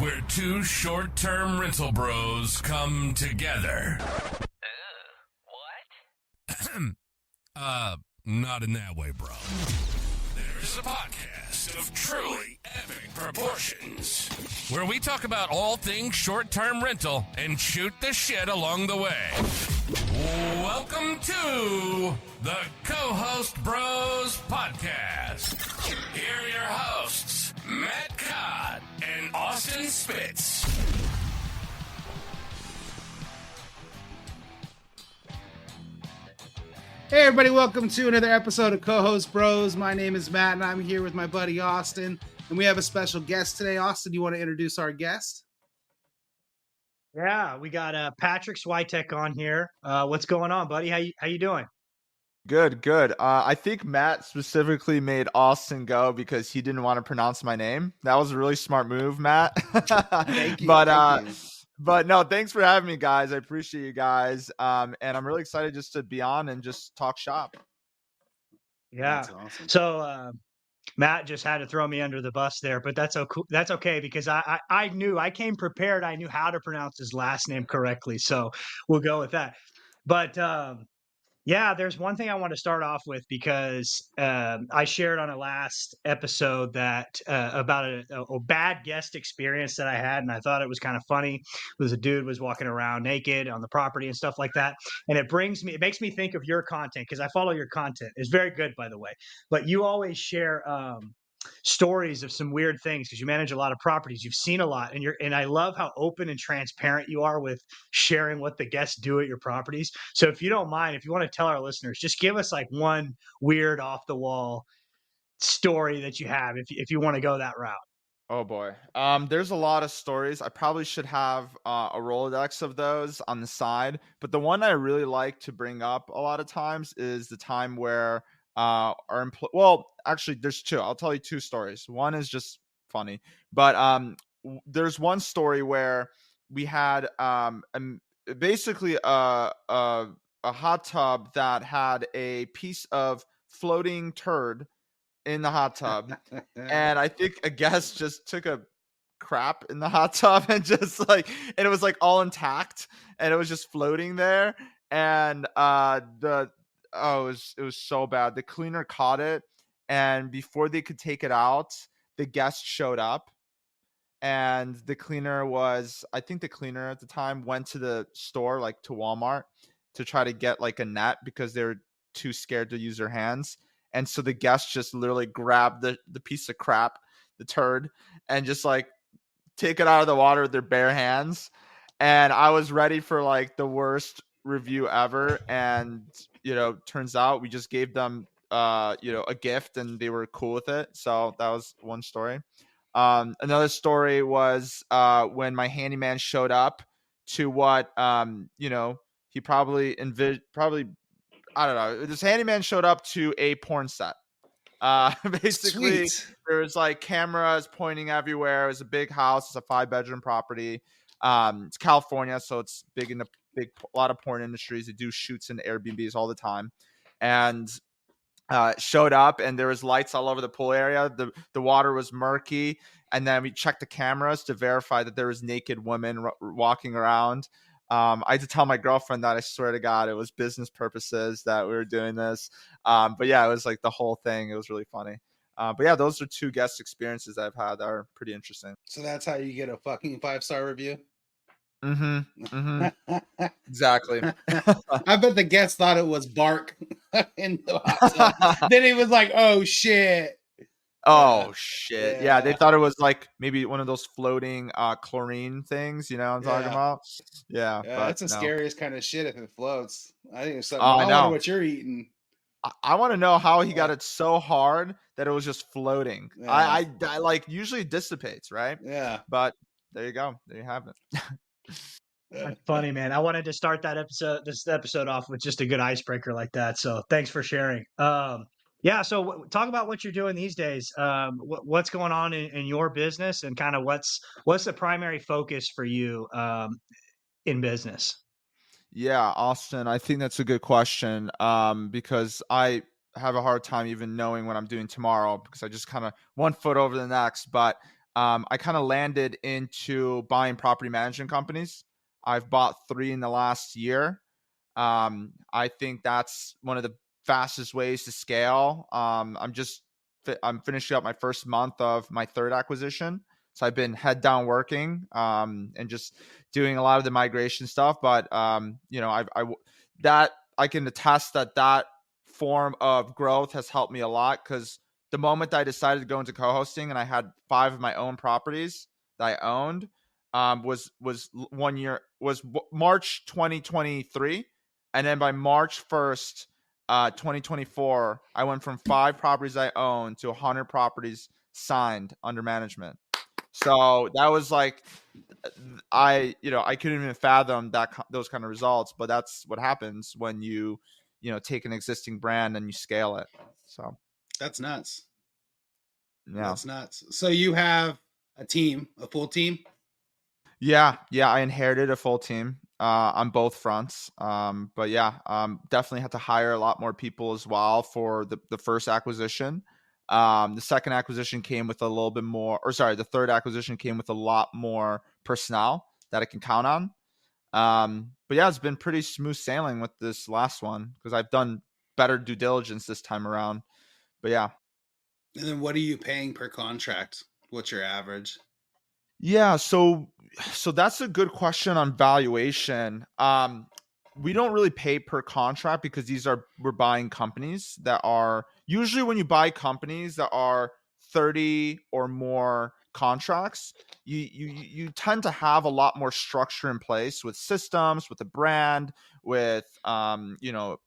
where two short-term rental bros come together. What? Not in that way, bro. There's a podcast of truly epic proportions, where we talk about all things short-term rental and shoot the shit along the way. Welcome to the Co-Host Bros Podcast. Here are your hosts, Matt Codd and Austin Spitz. Hey everybody, welcome to another episode of Co-Host Bros. My name is Matt and I'm here with my buddy Austin. And we have a special guest today. Austin, do you want to introduce our guest? Yeah, we got Patryk Swietek on here. What's going on, buddy? How you doing? Good. I think Matt specifically made Austin go because he didn't want to pronounce my name. That was a really smart move, Matt. Thank you. But no, thanks for having me, guys. I appreciate you guys. And I'm really excited just to be on and just talk shop. Yeah. That's awesome. So Matt just had to throw me under the bus there, but that's okay because I came prepared. I knew how to pronounce his last name correctly, so we'll go with that. But yeah, there's one thing I want to start off with because I shared on a last episode that about a bad guest experience that I had, and I thought it was kind of funny. It was a dude was walking around naked on the property and stuff like that, and it makes me think of your content because I follow your content. It's very good, by the way, but you always share stories of some weird things because you manage a lot of properties. You've seen a lot, and I love how open and transparent you are with sharing what the guests do at your properties. So if you don't mind, if you want to tell our listeners, just give us like one weird off the wall story that you have if you want to go that route. Oh boy. There's a lot of stories. I probably should have a Rolodex of those on the side, but the one I really like to bring up a lot of times is the time where actually there's two. I'll tell you two stories. One is just funny, but there's one story where we had basically a hot tub that had a piece of floating turd in the hot tub, and I think a guest just took a crap in the hot tub and it was like all intact and it was just floating there, and it was so bad. The cleaner caught it, and before they could take it out, the guest showed up, and the cleaner at the time went to the store, like to Walmart, to try to get like a net because they were too scared to use their hands. And so the guest just literally grabbed the piece of crap, the turd, and just like take it out of the water with their bare hands. And I was ready for like the worst review ever, and turns out we just gave them a gift and they were cool with it. So that was one story. Another story was when my handyman showed up to what he probably I don't know, this handyman showed up to a porn set. Basically Sweet. there was like cameras pointing everywhere. It was a big house. It's a 5-bedroom property. It's California, so it's big in a lot of porn industries. They do shoots in Airbnbs all the time, and showed up, and there was lights all over the pool area. The water was murky, and then we checked the cameras to verify that there was naked women walking around. I had to tell my girlfriend that I swear to God it was business purposes that we were doing this. But yeah, it was like the whole thing. It was really funny. But yeah, those are two guest experiences I've had that are pretty interesting. So that's how you get a fucking 5-star review? Mm-hmm. Exactly. I bet the guest thought it was bark in the hot tub. Then he was like, oh shit. Oh shit. Yeah. Yeah, they thought it was like maybe one of those floating chlorine things, what I'm talking about? Yeah, Yeah, but that's the no. scariest kind of shit if it floats. I think it's something. Oh, I I wonder know. what you're eating. I want to know how he got it so hard that it was just floating. Yeah. I like usually dissipates, right? Yeah. But there you go. There you have it. That's funny, man. I wanted to start this episode off with just a good icebreaker like that. So thanks for sharing. Yeah. So talk about what you're doing these days. What's going on in your business, and kind of what's the primary focus for you in business? Yeah, Austin, I think that's a good question because I have a hard time even knowing what I'm doing tomorrow because I just kind of one foot over the next. But I kind of landed into buying property management companies. I've bought 3 in the last year. I think that's one of the fastest ways to scale. I'm finishing up my first month of my 3rd acquisition. So I've been head down working, and just doing a lot of the migration stuff. But that I can attest that form of growth has helped me a lot, because the moment I decided to go into co-hosting and I had 5 of my own properties that I owned, was March 2023, and then by March 1st, 2024, I went from 5 properties I owned to 100 properties signed under management. So that was like, I couldn't even fathom those kind of results, but that's what happens when you take an existing brand and you scale it. So That's nuts. yeah. That's nuts. So you have a full team? Yeah, I inherited a full team on both fronts. But yeah, definitely had to hire a lot more people as well for the first acquisition. The second acquisition came with a little bit more, or sorry, the third acquisition came with a lot more personnel that I can count on. But yeah, it's been pretty smooth sailing with this last one, because I've done better due diligence this time around. But yeah. And then what are you paying per contract? What's your average? Yeah, so that's a good question on valuation. We don't really pay per contract, because we're buying companies that are usually, when you buy companies that are 30 or more contracts, you tend to have a lot more structure in place, with systems, with the brand, with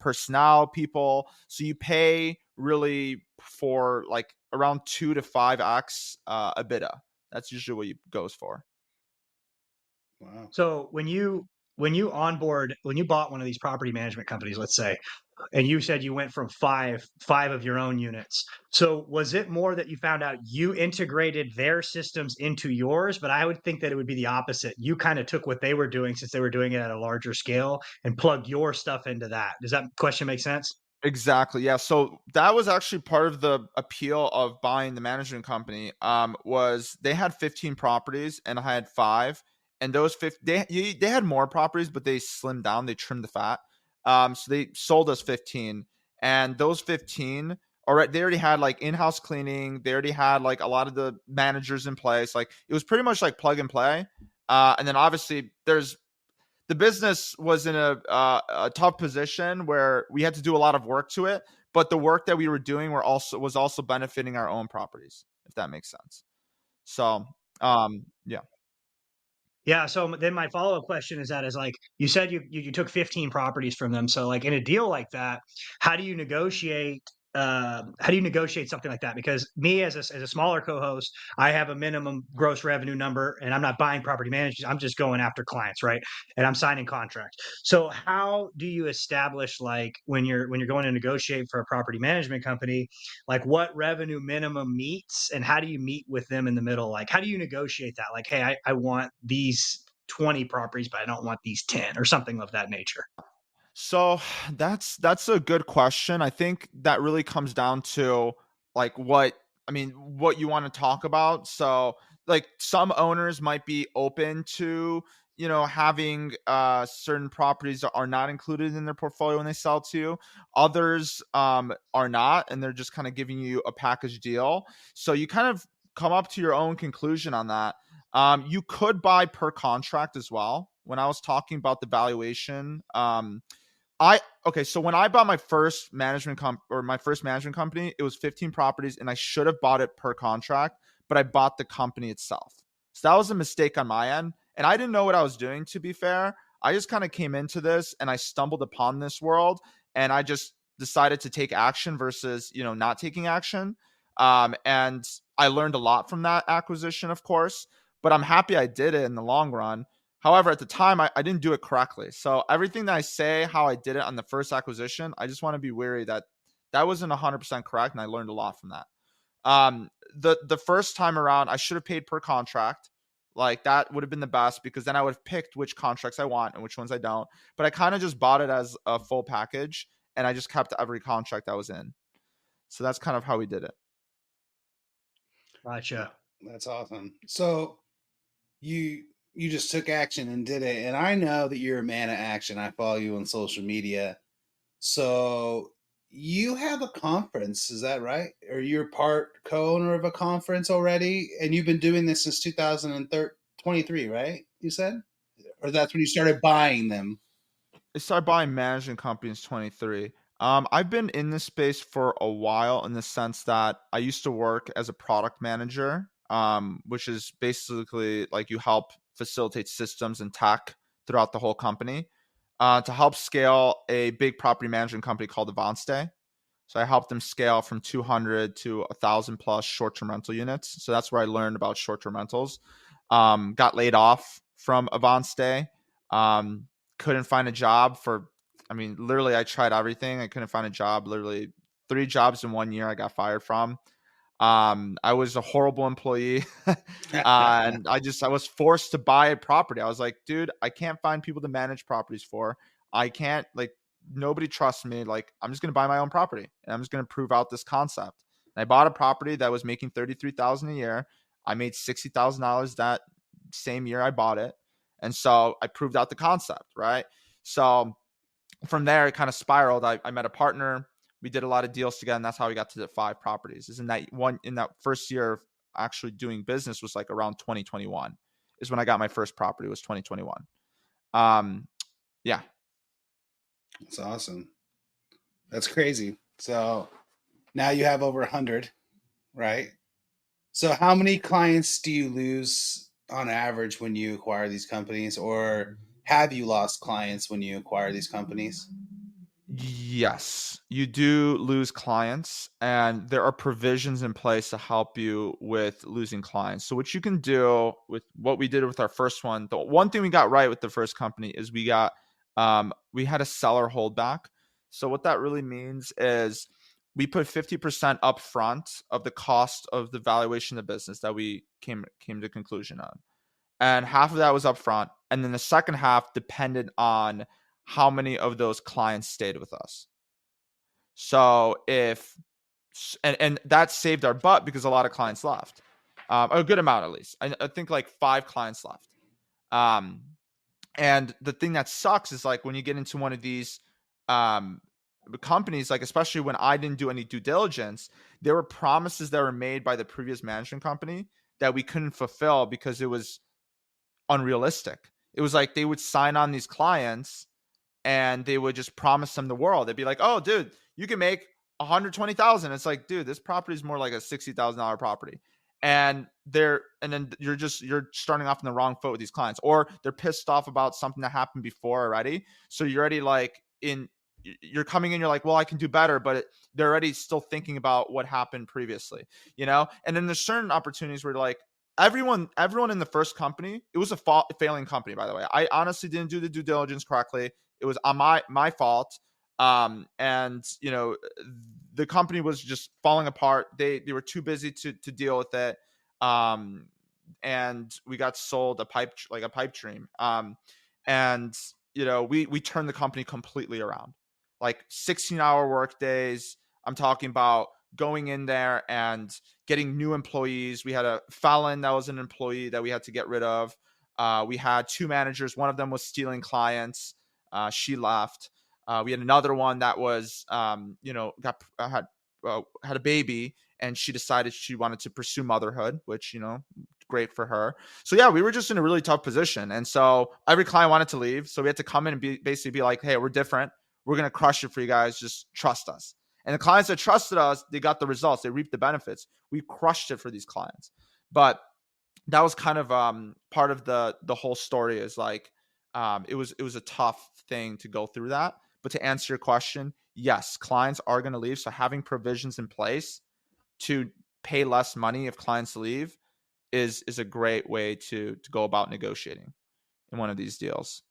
personnel people. So you pay really for like around 2 to 5x EBITDA. That's usually what it goes for. Wow. So when you bought one of these property management companies, let's say, and you said you went from five of your own units. So was it more that you found out you integrated their systems into yours? But I would think that it would be the opposite. You kind of took what they were doing, since they were doing it at a larger scale, and plugged your stuff into that. Does that question make sense? Exactly. Yeah. So that was actually part of the appeal of buying the management company. Was they had 15 properties and I had 5, and those 15, they had more properties, but they slimmed down, they trimmed the fat. So they sold us 15, and those 15, they already had like in-house cleaning. They already had like a lot of the managers in place. Like, it was pretty much like plug and play. And then obviously the business was in a tough position where we had to do a lot of work to it, but the work that we were doing was also benefiting our own properties, if that makes sense. So, yeah. Yeah. So then my follow up question is like, you said you took 15 properties from them. So like in a deal like that, how do you negotiate? How do you negotiate something like that? Because me as a smaller co-host, I have a minimum gross revenue number, and I'm not buying property managers. I'm just going after clients, right? And I'm signing contracts. So how do you establish, like, when you're going to negotiate for a property management company, like what revenue minimum meets, and how do you meet with them in the middle? Like, how do you negotiate that? Like, hey, I want these 20 properties, but I don't want these 10, or something of that nature. So that's a good question. I think that really comes down to like what you want to talk about. So like, some owners might be open to having certain properties that are not included in their portfolio when they sell to you. Others are not, and they're just kind of giving you a package deal. So you kind of come up to your own conclusion on that. You could buy per contract as well. When I was talking about the valuation, so when I bought my first management company, it was 15 properties, and I should have bought it per contract, but I bought the company itself. So that was a mistake on my end, and I didn't know what I was doing, to be fair. I just kind of came into this and I stumbled upon this world, and I just decided to take action versus, not taking action. And I learned a lot from that acquisition, of course, but I'm happy I did it in the long run. However, at the time, I didn't do it correctly. So everything that I say, how I did it on the first acquisition, I just want to be wary that that wasn't 100% correct, and I learned a lot from that. The first time around, I should have paid per contract. Like, that would have been the best, because then I would have picked which contracts I want and which ones I don't. But I kind of just bought it as a full package, and I just kept every contract I was in. So that's kind of how we did it. Gotcha. That's awesome. So you you just took action and did it, and I know that you're a man of action. I follow you on social media. So you have a conference, is that right? Or you're part co-owner of a conference already, and you've been doing this since 2023, right? You said, or that's when you started buying them. I started buying management companies 23. I've been in this space for a while in the sense that I used to work as a product manager, which is basically like you help facilitate systems and tech throughout the whole company to help scale a big property management company called Avance. So I helped them scale from 200 to 1,000 plus short-term rental units. So that's where I learned about short-term rentals. Got laid off from Avance. Um, couldn't find a job for, I mean, literally I tried everything. I couldn't find a job. Literally 3 jobs in 1 year I got fired from. I was a horrible employee. And I was forced to buy a property. I was like, dude, I can't find people to manage properties for. I can't, like, nobody trusts me. Like, I'm just going to buy my own property and I'm just going to prove out this concept. And I bought a property that was making 33,000 a year. I made $60,000 that same year I bought it. And so I proved out the concept, right? So from there, it kind of spiraled. I met a partner. We did a lot of deals together, and that's how we got to the 5 properties. Is in that first year of actually doing business was like around 2021 is when I got my first property, was 2021. Yeah. That's awesome. That's crazy. So now you have over 100, right? So how many clients do you lose on average when you acquire these companies, or have you lost clients when you acquire these companies? Yes, you do lose clients, and there are provisions in place to help you with losing clients. So, what you can do with what we did with our first one, the one thing we got right with the first company is we had a seller holdback. So, what that really means is we put 50% upfront of the cost of the valuation of the business that we came to conclusion on, and half of that was upfront, and then the second half depended on how many of those clients stayed with us. So if and that saved our butt because a lot of clients left, a good amount at least. I think like 5 clients left. Um, and the thing that sucks is like when you get into one of these um, companies, like especially when I didn't do any due diligence, there were promises that were made by the previous management company that we couldn't fulfill because it was unrealistic. It was like they would sign on these clients and they would just promise them the world. They'd be like, "Oh, dude, you can make 120,000." It's like, dude, this property is more like a $60,000 property, and then you're starting off in the wrong foot with these clients, or they're pissed off about something that happened before already. So you're already like you're coming in, you're like, well, I can do better, but they're already still thinking about what happened previously, you know. And then there's certain opportunities where like everyone in the first company, it was a failing company, by the way. I honestly didn't do the due diligence correctly. It was on my fault. And you know, the company was just falling apart. They were too busy to deal with it. And we got sold a pipe dream. And you know, we turned the company completely around. Like 16-hour work days. I'm talking about going in there and getting new employees. We had a felon that was an employee that we had to get rid of. We had 2 managers. One of them was stealing clients. She left. We had another one that was, had a baby, and she decided she wanted to pursue motherhood, which, you know, great for her. So yeah, we were just in a really tough position. And so every client wanted to leave. So we had to come in and basically be like, hey, we're different. We're going to crush it for you guys. Just trust us. And the clients that trusted us, they got the results. They reaped the benefits. We crushed it for these clients. But that was kind of part of the whole story is like, it was a tough thing to go through that. But to answer your question, yes, clients are going to leave. So having provisions in place to pay less money if clients leave is a great way to go about negotiating in one of these deals.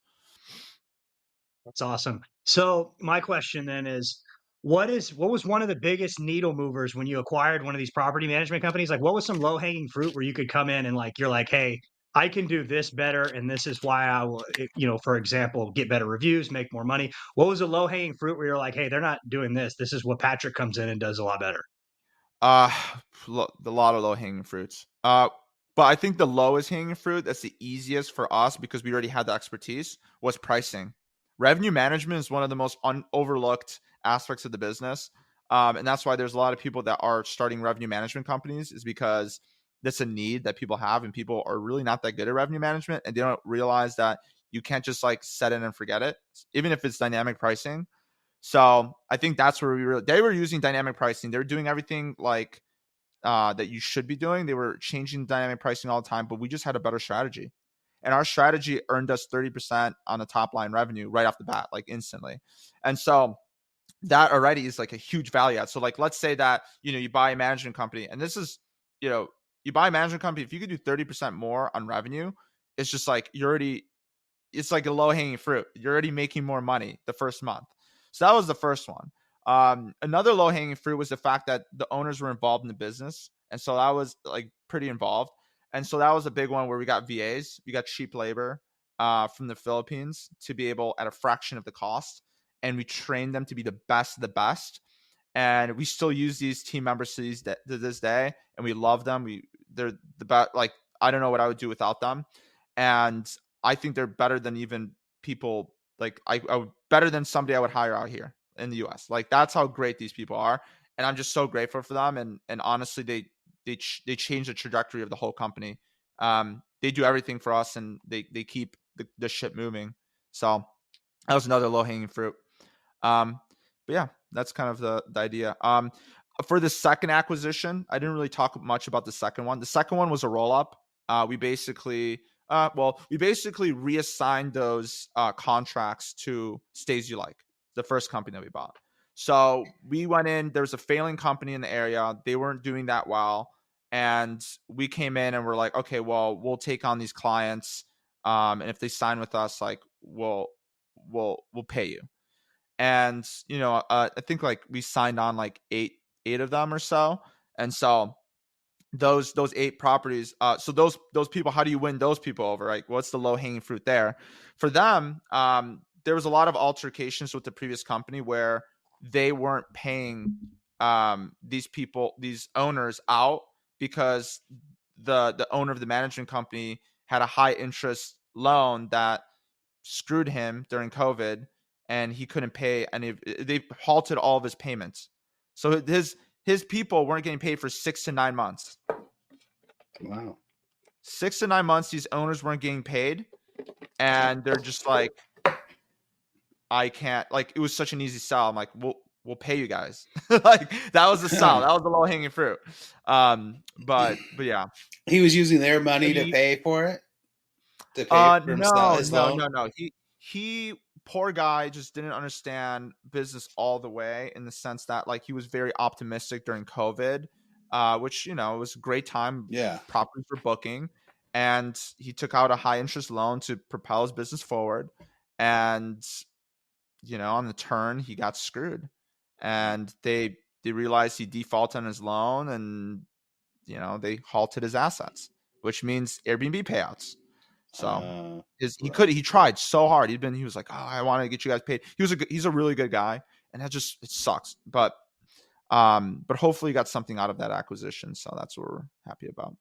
That's awesome. So my question then is, what was one of the biggest needle movers when you acquired one of these property management companies? Like, what was some low hanging fruit where you could come in and like you're like, hey, I can do this better, and this is why I will, for example, get better reviews, make more money. What was a low hanging fruit where you're like, hey, they're not doing this. This is what Patryk comes in and does a lot better. Uh, the lot of low hanging fruits. But I think the lowest hanging fruit that's the easiest for us because we already had the expertise was pricing. Revenue management is one of the most overlooked aspects of the business, and that's why there's a lot of people that are starting revenue management companies is because that's a need that people have, and people are really not that good at revenue management, and they don't realize that you can't just like set it and forget it, even if it's dynamic pricing. So I think that's where they were using dynamic pricing. They were doing everything like that you should be doing. They were changing dynamic pricing all the time, but we just had a better strategy. And our strategy earned us 30% on the top line revenue right off the bat, like instantly. And so that already is like a huge value add. So like, let's say that, you buy a management company and this is, you buy a management company. If you could do 30% more on revenue, it's just like, it's like a low hanging fruit. You're already making more money the first month. So that was the first one. Another low hanging fruit was the fact that the owners were involved in the business. And so that was like pretty involved. And so that was a big one where we got VAs, we got cheap labor from the Philippines to be able at a fraction of the cost. And we trained them to be the best of the best. And we still use these team members to this day. And we love them. They're the best. Like, I don't know what I would do without them. And I think they're better than even people like I would better than somebody I would hire out here in the US. Like that's how great these people are. And I'm just so grateful for them. And honestly, they change the trajectory of the whole company. They do everything for us and they keep the ship moving. So that was another low hanging fruit. But yeah, that's kind of the idea. For the second acquisition, I didn't really talk much about the second one. The second one was a roll up. We basically reassigned those contracts to Stays You Like, the first company that we bought. So we went in. There was a failing company in the area. They weren't doing that well, and we came in and we're like, okay, well, we'll take on these clients, and if they sign with us, like we'll pay you. And I think like we signed on like eight of them or so, and so those 8 properties, so those people, how do you win those people over, right? What's the low hanging fruit there for them? There was a lot of altercations with the previous company where they weren't paying these owners out because the owner of the management company had a high interest loan that screwed him during COVID, and he couldn't pay any. They halted all of his payments, so his people weren't getting paid for 6 to 9 months. Wow. 6 to 9 months, these owners weren't getting paid, and they're just like, I can't. Like, it was such an easy sell. I'm like, we'll pay you guys. Like, that was the sell. That was the low hanging fruit. But yeah, he was using their money to pay for it. To pay for his loan. No. He poor guy just didn't understand business all the way, in the sense that like he was very optimistic during COVID, which it was a great time. Yeah, properties were booking, and he took out a high interest loan to propel his business forward. And on the turn, he got screwed, and they realized he defaulted on his loan, and they halted his assets, which means Airbnb payouts. So he tried so hard. He was like, oh, I want to get you guys paid. He's a really good guy, and it sucks. But hopefully he got something out of that acquisition. So that's what we're happy about.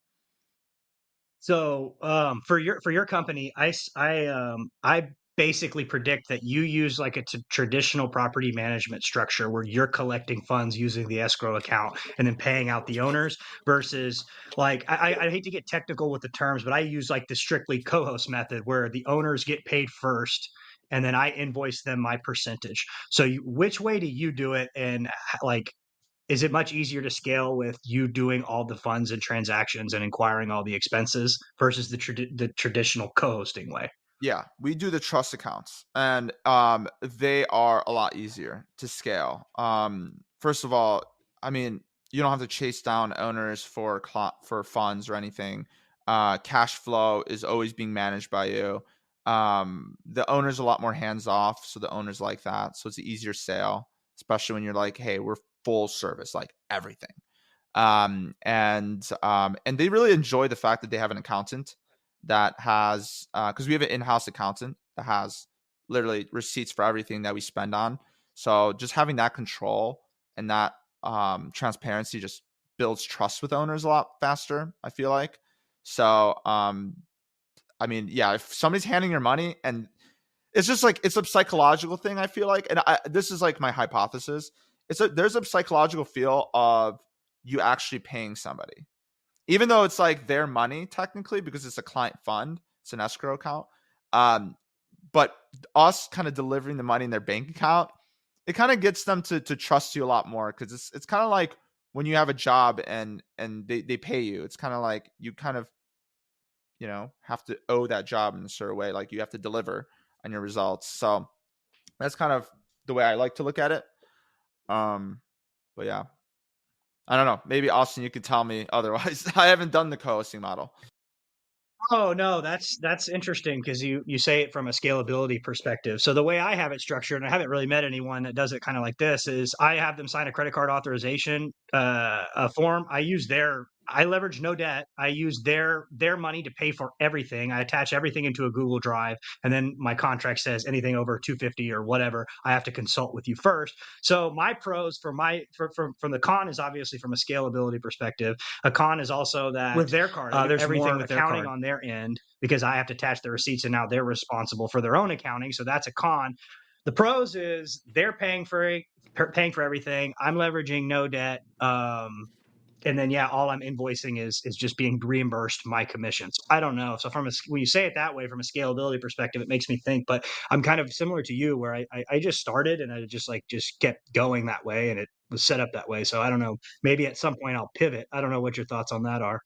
So for your company, I basically predict that you use like a traditional property management structure where you're collecting funds using the escrow account and then paying out the owners, versus like I hate to get technical with the terms, but I use like the strictly co-host method where the owners get paid first and then I invoice them my percentage. So which way do you do it, and like is it much easier to scale with you doing all the funds and transactions and inquiring all the expenses versus the traditional co-hosting way? Yeah, we do the trust accounts, and they are a lot easier to scale. First of all, I mean, you don't have to chase down owners for funds or anything. Cash flow is always being managed by you. The owner's a lot more hands off, so the owners like that. So it's an easier sale, especially when you're like, hey, we're full service, like everything. And they really enjoy the fact that they have an accountant that has, because we have an in-house accountant that has literally receipts for everything that we spend on. So just having that control and that transparency just builds trust with owners a lot faster, I feel like. So, I mean, yeah, if somebody's handing your money, and it's just like, it's a psychological thing, I feel like. And this is like my hypothesis. There's a psychological feel of you actually paying somebody, even though it's like their money technically, because it's a client fund, it's an escrow account. But us kind of delivering the money in their bank account, it kind of gets them to trust you a lot more, because it's kind of like when you have a job and they pay you. It's kind of like you kind of, have to owe that job in a certain way. Like you have to deliver on your results. So that's kind of the way I like to look at it. But yeah, I don't know. Maybe Austin, you could tell me otherwise. I haven't done the co-hosting model. Oh no, that's interesting because you say it from a scalability perspective. So the way I have it structured, and I haven't really met anyone that does it kind of like this, is I have them sign a credit card authorization a form. I leverage no debt. I use their money to pay for everything. I attach everything into a Google Drive, and then my contract says anything over 250 or whatever, I have to consult with you first. So my pros from the con is obviously from a scalability perspective. A con is also that With their card, there's everything more with their accounting card. on their end because I have to attach the receipts, and now they're responsible for their own accounting. So that's a con. The pros is they're paying for everything. I'm leveraging no debt. And then all I'm invoicing is just being reimbursed my commissions. I don't know. So when you say it that way, from a scalability perspective, it makes me think. But I'm kind of similar to you, where I just started and I just kept going that way, and it was set up that way. So I don't know. Maybe at some point I'll pivot. I don't know what your thoughts on that are.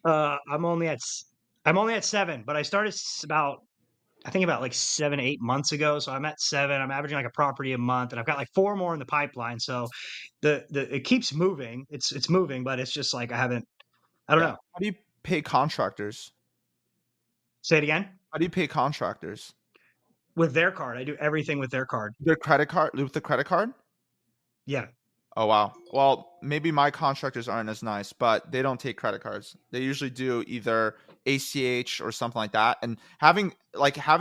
I'm only at 7, but I started about like 7, 8 months ago. So I'm at 7. I'm averaging like a property a month, and I've got like 4 more in the pipeline. So it keeps moving. It's moving, but it's just like I don't know. How do you pay contractors? Say it again. How do you pay contractors? With their card, I do everything with their card. Their credit card, with the credit card? Yeah. Oh wow. Well, maybe my contractors aren't as nice, but they don't take credit cards. They usually do either ACH or something like that. And having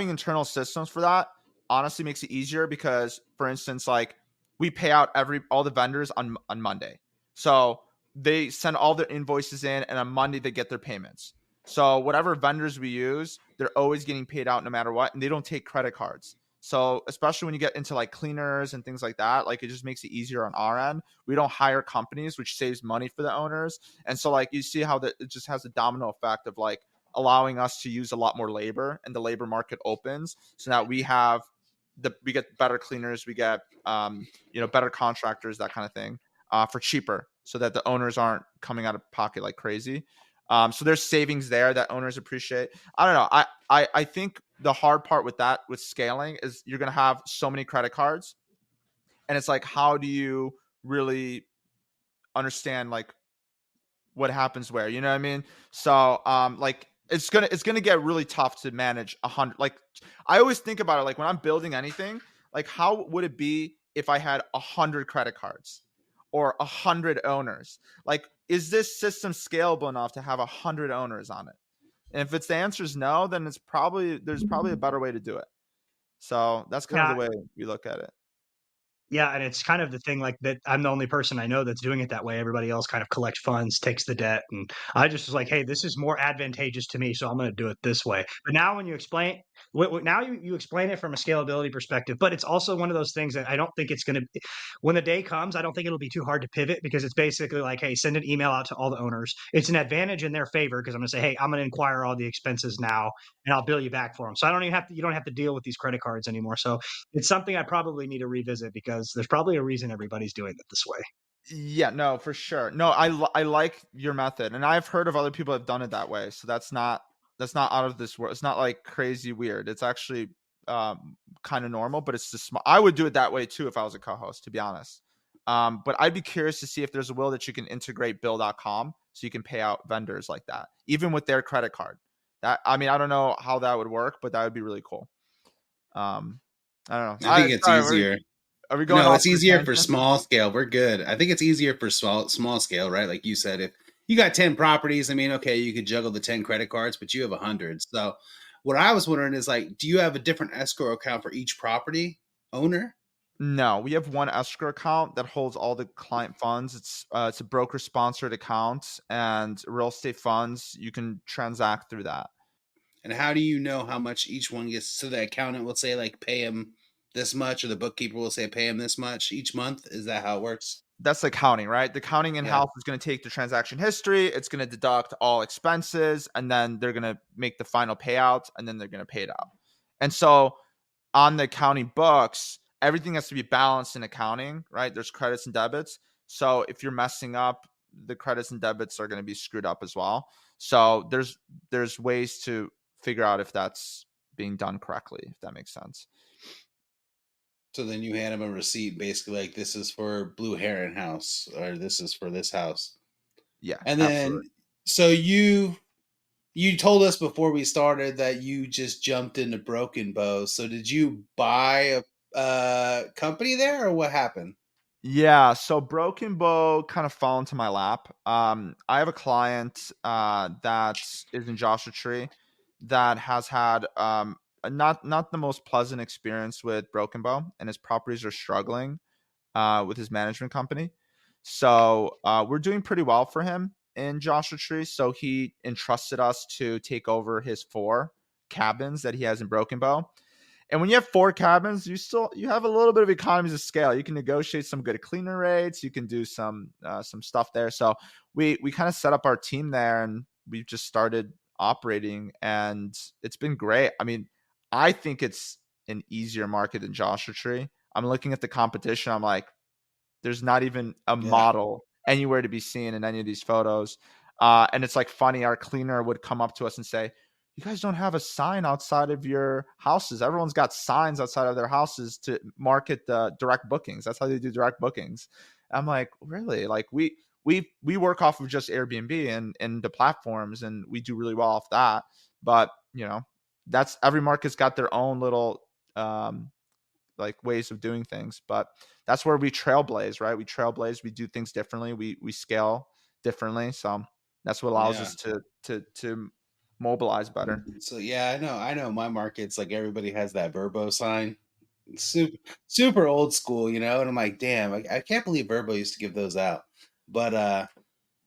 internal systems for that honestly makes it easier, because for instance, like we pay out all the vendors on Monday. So they send all their invoices in, and on Monday they get their payments. So whatever vendors we use, they're always getting paid out no matter what, and they don't take credit cards. So especially when you get into like cleaners and things like that, like it just makes it easier on our end. We don't hire companies, which saves money for the owners. And so like you see how it just has a domino effect of like allowing us to use a lot more labor, and the labor market opens, so that we get better cleaners, we get better contractors, that kind of thing, for cheaper, so that the owners aren't coming out of pocket like crazy. So there's savings there that owners appreciate. I don't know. I think the hard part with scaling is you're going to have so many credit cards, and it's like, how do you really understand like what happens where, you know what I mean? So, like it's going to get really tough to manage 100. Like I always think about it, like when I'm building anything, like how would it be if I had 100 credit cards or 100 owners? Like, is this system scalable enough to have 100 owners on it? And if the answer is no, then there's probably a better way to do it. So that's kind of the way we look at it. Yeah, and it's kind of the thing like that. I'm the only person I know that's doing it that way. Everybody else kind of collects funds, takes the debt, and I just was like, "Hey, this is more advantageous to me, so I'm going to do it this way." But now, when you explain, now you explain it from a scalability perspective, but it's also one of those things that I don't think it's going to. When the day comes, I don't think it'll be too hard to pivot, because it's basically like, "Hey, send an email out to all the owners." It's an advantage in their favor, because I'm going to say, "Hey, I'm going to inquire all the expenses now, and I'll bill you back for them." So I don't even have to. You don't have to deal with these credit cards anymore. So it's something I probably need to revisit, because there's probably a reason everybody's doing it this way. Yeah, no, for sure. No, I like your method, and I've heard of other people that have done it that way. So that's not out of this world. It's not like crazy weird. It's actually kind of normal, but it's just smart. I would do it that way too if I was a co-host, to be honest. But I'd be curious to see if there's a will that you can integrate Bill.com so you can pay out vendors like that, even with their credit card. I don't know how that would work, but that would be really cool. I don't know. I think it's easier. Are we going? No, it's easier for small scale. We're good. I think it's easier for small scale, right? Like you said, if you got 10 properties, I mean, okay, you could juggle the 10 credit cards, but you have 100. So what I was wondering is like, do you have a different escrow account for each property owner? No, we have one escrow account that holds all the client funds. It's a broker sponsored account, and real estate funds you can transact through that. And how do you know how much each one gets? So the accountant will say like pay him this much, or the bookkeeper will say pay him this much each month. Is that how it works? That's the accounting, right? The accounting in Yeah. house is going to take the transaction history. It's going to deduct all expenses, and then they're going to make the final payout, and then they're going to pay it out. And so on the accounting books, everything has to be balanced in accounting, right? There's credits and debits. So if you're messing up, the credits and debits are going to be screwed up as well. So there's ways to figure out if that's being done correctly, if that makes sense. So then you hand him a receipt, basically like this is for Blue Heron House, or this is for this house. Yeah, And then, absolutely. so you told us before we started that you just jumped into Broken Bow. So did you buy a company there, or what happened? Yeah, so Broken Bow kind of fell into my lap. I have a client that is in Joshua Tree that has had not the most pleasant experience with Broken Bow, and his properties are struggling with his management company. So we're doing pretty well for him in Joshua Tree. So he entrusted us to take over his 4 cabins that he has in Broken Bow. And when you have 4 cabins, you have a little bit of economies of scale. You can negotiate some good cleaner rates. You can do some stuff there. So we kind of set up our team there, and we've just started operating, and it's been great. I mean, I think it's an easier market than Joshua Tree. I'm looking at the competition. I'm like, there's not even a Yeah. model anywhere to be seen in any of these photos. And it's like funny, our cleaner would come up to us and say, you guys don't have a sign outside of your houses. Everyone's got signs outside of their houses to market the direct bookings. That's how they do direct bookings. I'm like, really? Like we work off of just Airbnb and the platforms, and we do really well off that. But that's every market's got their own little like ways of doing things, but that's where we trailblaze, right? We do things differently. We scale differently. So that's what allows Yeah. us to mobilize better. So yeah, I know my markets, like everybody has that Verbo sign. Super old school, and I'm like, damn, I can't believe Verbo used to give those out. But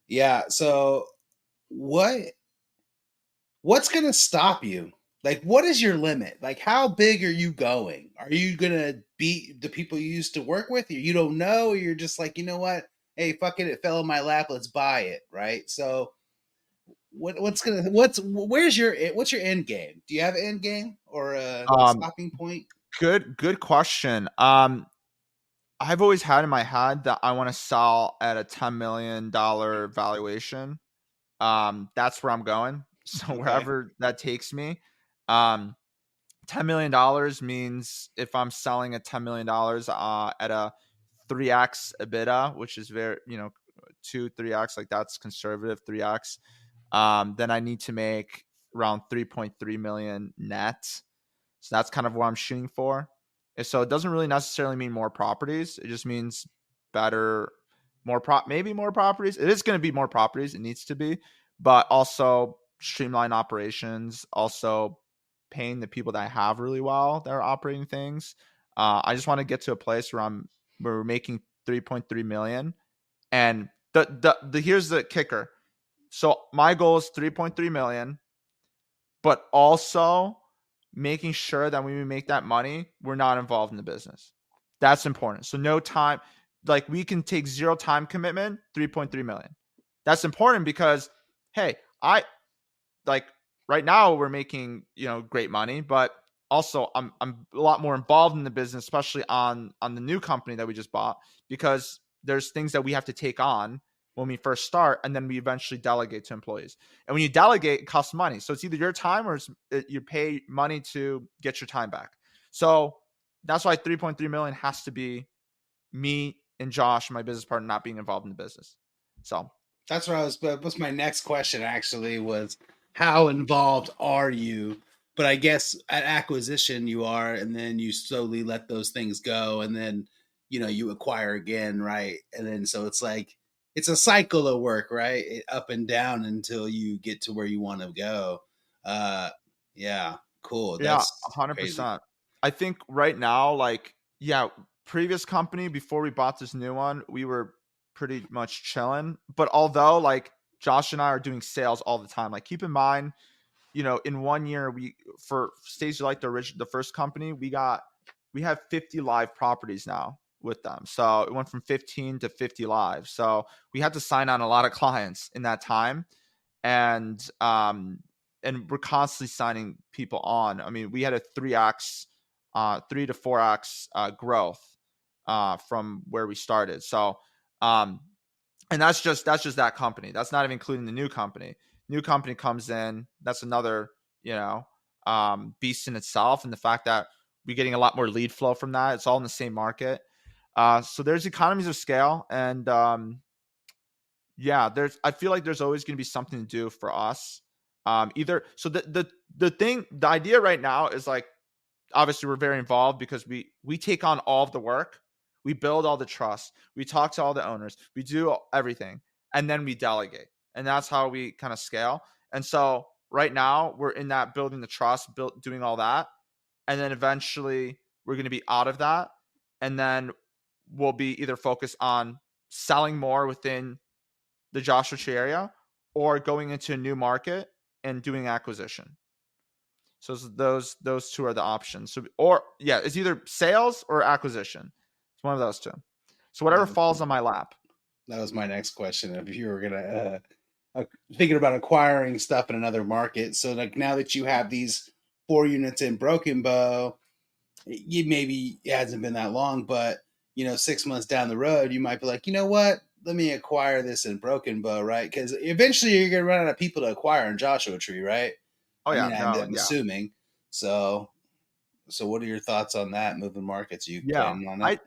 yeah, so what what's gonna stop you? Like, what is your limit? Like, how big are you going? Are you gonna beat the people you used to work with? Or you don't know, or you're just like, you know what? Hey, fuck it, it fell in my lap, let's buy it, right? So what's your end game? Do you have an end game or a Um, stopping point? good question. I've always had in my head that I want to sell at a $10 million valuation. That's where I'm going. So Okay. wherever that takes me. Um, $10 million means if I'm selling at $10 million at a 3x EBITDA, which is very, 2, 3x, like that's conservative 3x. Then I need to make around 3.3 million net. So that's kind of what I'm shooting for. And so it doesn't really necessarily mean more properties. It just means better, maybe more properties. It is going to be more properties. It needs to be, but also streamline operations, also paying the people that I have really well that are operating things. I just want to get to a place where we're making 3.3 million. And the here's the kicker. So my goal is 3.3 million, but also making sure that when we make that money, we're not involved in the business. That's important. So no time, like we can take 0 time commitment, 3.3 million. That's important because, hey, like right now we're making, great money, but also I'm a lot more involved in the business, especially on the new company that we just bought, because there's things that we have to take on when we first start, and then we eventually delegate to employees. And when you delegate, it costs money. So it's either your time or you pay money to get your time back. So that's why 3.3 million has to be me and Josh, my business partner, not being involved in the business. So That's what what's my next question actually was, how involved are you? But I guess at acquisition you are, and then you slowly let those things go, and then you acquire again, right? And then so it's like it's a cycle of work, right? Up and down until you get to where you want to go. Uh yeah, cool. yeah, That's crazy. 100%. I think right now, like, yeah, previous company, before we bought this new one, we were pretty much chilling. But although like Josh and I are doing sales all the time, like keep in mind, in 1 year, for Stage like the first company, we have 50 live properties now with them. So it went from 15 to 50 live. So we had to sign on a lot of clients in that time. And we're constantly signing people on. I mean, we had a 3 to 4x growth from where we started. So and that's just that company. That's not even including the new company. New company comes in, that's another beast in itself. And the fact that we're getting a lot more lead flow from that, it's all in the same market. So there's economies of scale. And I feel like there's always going to be something to do for us. The idea right now is like, obviously we're very involved because we take on all of the work, we build all the trust, we talk to all the owners, we do everything, and then we delegate, and that's how we kind of scale. And so right now we're in that building the trust, doing all that, and then eventually we're going to be out of that, and then we'll be either focused on selling more within the Joshua Tree area or going into a new market and doing acquisition. So those two are the options. So it's either sales or acquisition. It's one of those two. So whatever falls on my lap. That was my next question. If you were gonna thinking about acquiring stuff in another market, so like now that you have these 4 units in Broken Bow, it hasn't been that long, but 6 months down the road, you might be like, you know what? Let me acquire this in Broken Bow, right? Because eventually you're gonna run out of people to acquire in Joshua Tree, right? Oh yeah, I'm assuming. So what are your thoughts on that? Moving markets? You planning on that?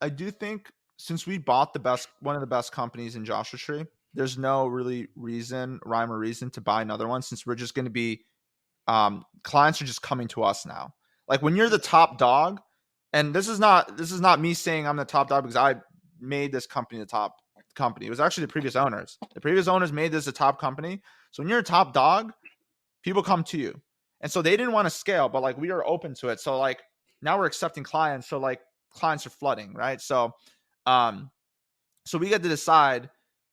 I do think since we bought one of the best companies in Joshua Tree, there's no really rhyme or reason to buy another one, since we're just going to be clients are just coming to us now. Like when you're the top dog, and this is not me saying I'm the top dog because I made this company the top company. It was actually the previous owners. The previous owners made this a top company. So when you're a top dog, people come to you. And so they didn't want to scale, but like we are open to it. So like now we're accepting clients. So like clients are flooding, right? So so we get to decide,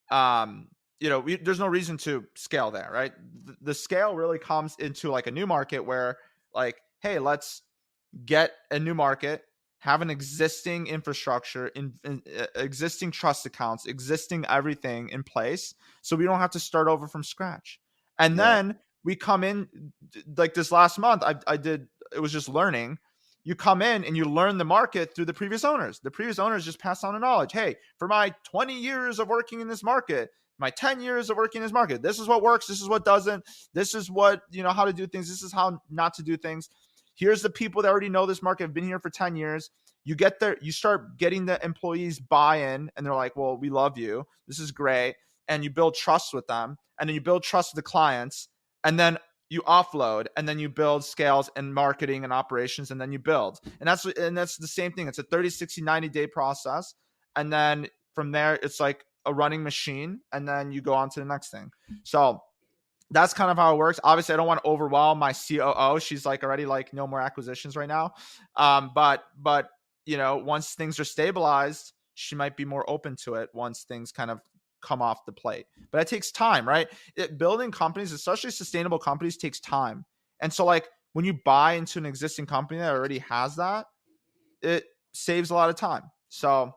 there's no reason to scale there, right? The scale really comes into like a new market where like, hey, let's get a new market, have an existing infrastructure, existing trust accounts, existing everything in place, so we don't have to start over from scratch. And then we come in like this last month. It was just learning. You come in and you learn the market through the previous owners. The previous owners just pass on the knowledge. Hey, for my 20 years of working in this market, my 10 years of working in this market, this is what works. This is what doesn't. This is what, how to do things. This is how not to do things. Here's the people that already know this market, have been here for 10 years. You get there, you start getting the employees buy-in, and they're like, well, we love you. This is great. And you build trust with them. And then you build trust with the clients. And then you offload, and then you build scales and marketing and operations, and then you build. And that's the same thing. It's a 30, 60, 90-day process. And then from there, it's like a running machine. And then you go on to the next thing. So that's kind of how it works. Obviously, I don't want to overwhelm my COO. She's like already like no more acquisitions right now. But once things are stabilized, she might be more open to it once things kind of come off the plate. But it takes time, right? Building companies, especially sustainable companies, takes time. And so like when you buy into an existing company that already has that, it saves a lot of time. So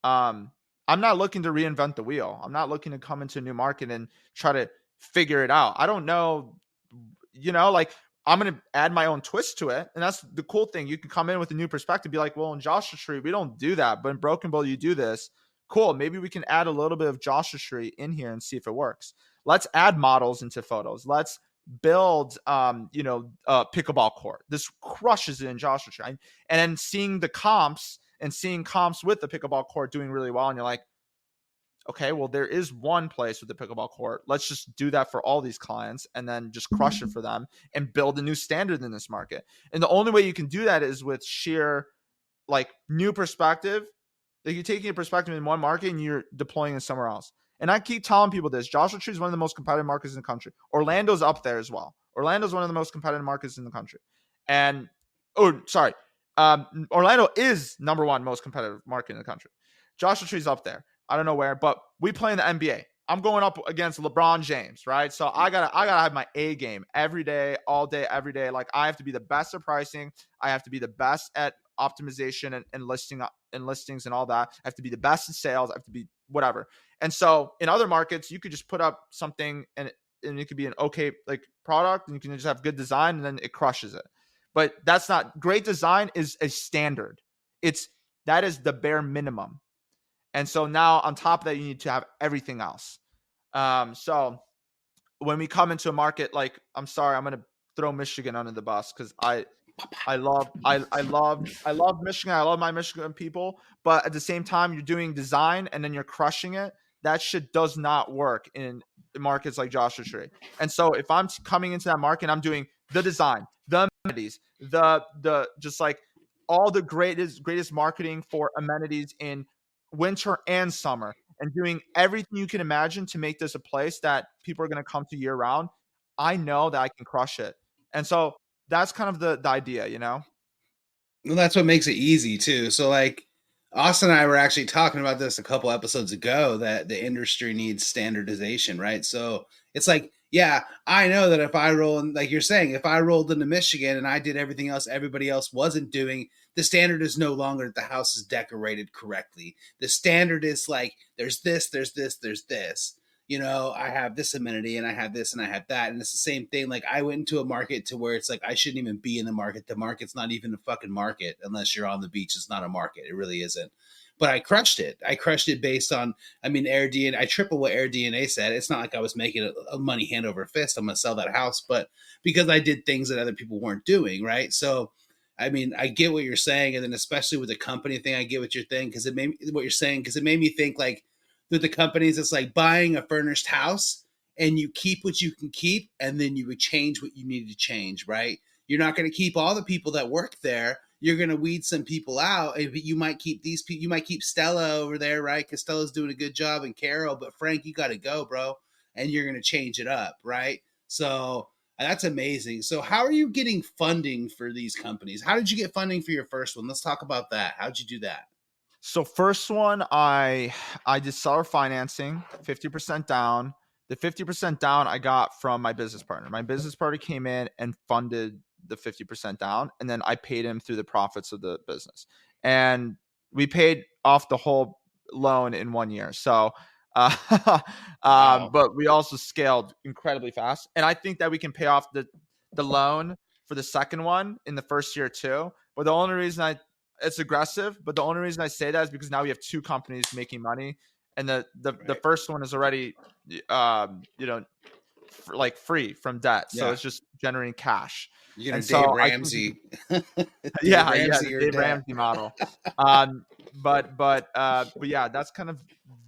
I'm not looking to reinvent the wheel. I'm not looking to come into a new market and try to figure it out. I don't know, like I'm going to add my own twist to it. And that's the cool thing. You can come in with a new perspective, be like, well, in Joshua Tree, we don't do that, but in Broken Bow, you do this. Cool. Maybe we can add a little bit of Joshua Tree in here and see if it works. Let's add models into photos. Let's build, pickleball court. This crushes it in Joshua Tree. And then seeing comps with the pickleball court doing really well. And you're like, okay, well, there is one place with the pickleball court. Let's just do that for all these clients and then just crush it for them and build a new standard in this market. And the only way you can do that is with sheer like new perspective. Like you're taking a perspective in one market and you're deploying it somewhere else. And I keep telling people this: Joshua Tree is one of the most competitive markets in the country. Orlando's up there as well. Orlando's one of the most competitive markets in the country. And Orlando is number one most competitive market in the country. Joshua Tree's up there. I don't know where, but we play in the NBA. I'm going up against LeBron James, right? So I gotta have my A game every day, all day, every day. Like I have to be the best at pricing. I have to be the best at optimization and listings and all that. I have to be the best at sales. I have to be whatever. And so in other markets, you could just put up something and it could be an okay like product, and you can just have good design, and then it crushes it. But that's not great. Design is a standard. That is the bare minimum. And so now on top of that, you need to have everything else. So when we come into a market, like, I'm sorry, I'm going to throw Michigan under the bus because I love Michigan. I love my Michigan people, but at the same time, you're doing design and then you're crushing it. That shit does not work in markets like Joshua Tree. And so if I'm coming into that market, I'm doing the design, the amenities, the just like all the greatest marketing for amenities in winter and summer, and doing everything you can imagine to make this a place that people are going to come to year round. I know that I can crush it. And so that's kind of the idea, you know? Well, that's what makes it easy too. So like Austin and I were actually talking about this a couple episodes ago, that the industry needs standardization, right? So it's like, yeah, I know that if I roll in, like you're saying, if I rolled into Michigan and I did everything else everybody else wasn't doing, the standard is no longer that the house is decorated correctly. The standard is like, there's this, there's this, there's this. You know, I have this amenity and I have this and I have that. And it's the same thing. Like I went into a market to where it's like, I shouldn't even be in the market. The market's not even a fucking market unless you're on the beach. It's not a market. It really isn't. But I crushed it. I crushed it based on, I mean, AirDNA. I triple what AirDNA said. It's not like I was making a money hand over fist. I'm going to sell that house, but because I did things that other people weren't doing, right? So, I mean, I get what you're saying. And then especially with the company thing, I get what you're saying because it made what you're saying because it made me think like, with the companies, it's like buying a furnished house and you keep what you can keep and then you would change what you need to change, right? You're not going to keep all the people that work there. You're going to weed some people out. You might keep these people. You might keep Stella over there, right? Because Stella's doing a good job, and Carol. But Frank, you got to go, bro. And you're going to change it up, right? So that's amazing. So how are you getting funding for these companies? How did you get funding for your first one? Let's talk about that. How'd you do that? So first one, I did seller financing, 50% down. The 50% down I got from my business partner. My business partner came in and funded the 50% down, and then I paid him through the profits of the business. And we paid off the whole loan in 1 year. So, Wow. but we also scaled incredibly fast. And I think that we can pay off the loan for the second one in the first year too. But the only reason it's aggressive, but the only reason I say that is because now we have two companies making money, and the first one is already, like free from debt, so it's just generating cash. You're gonna And Dave so Ramsey. the Dave Ramsey model. But yeah, that's kind of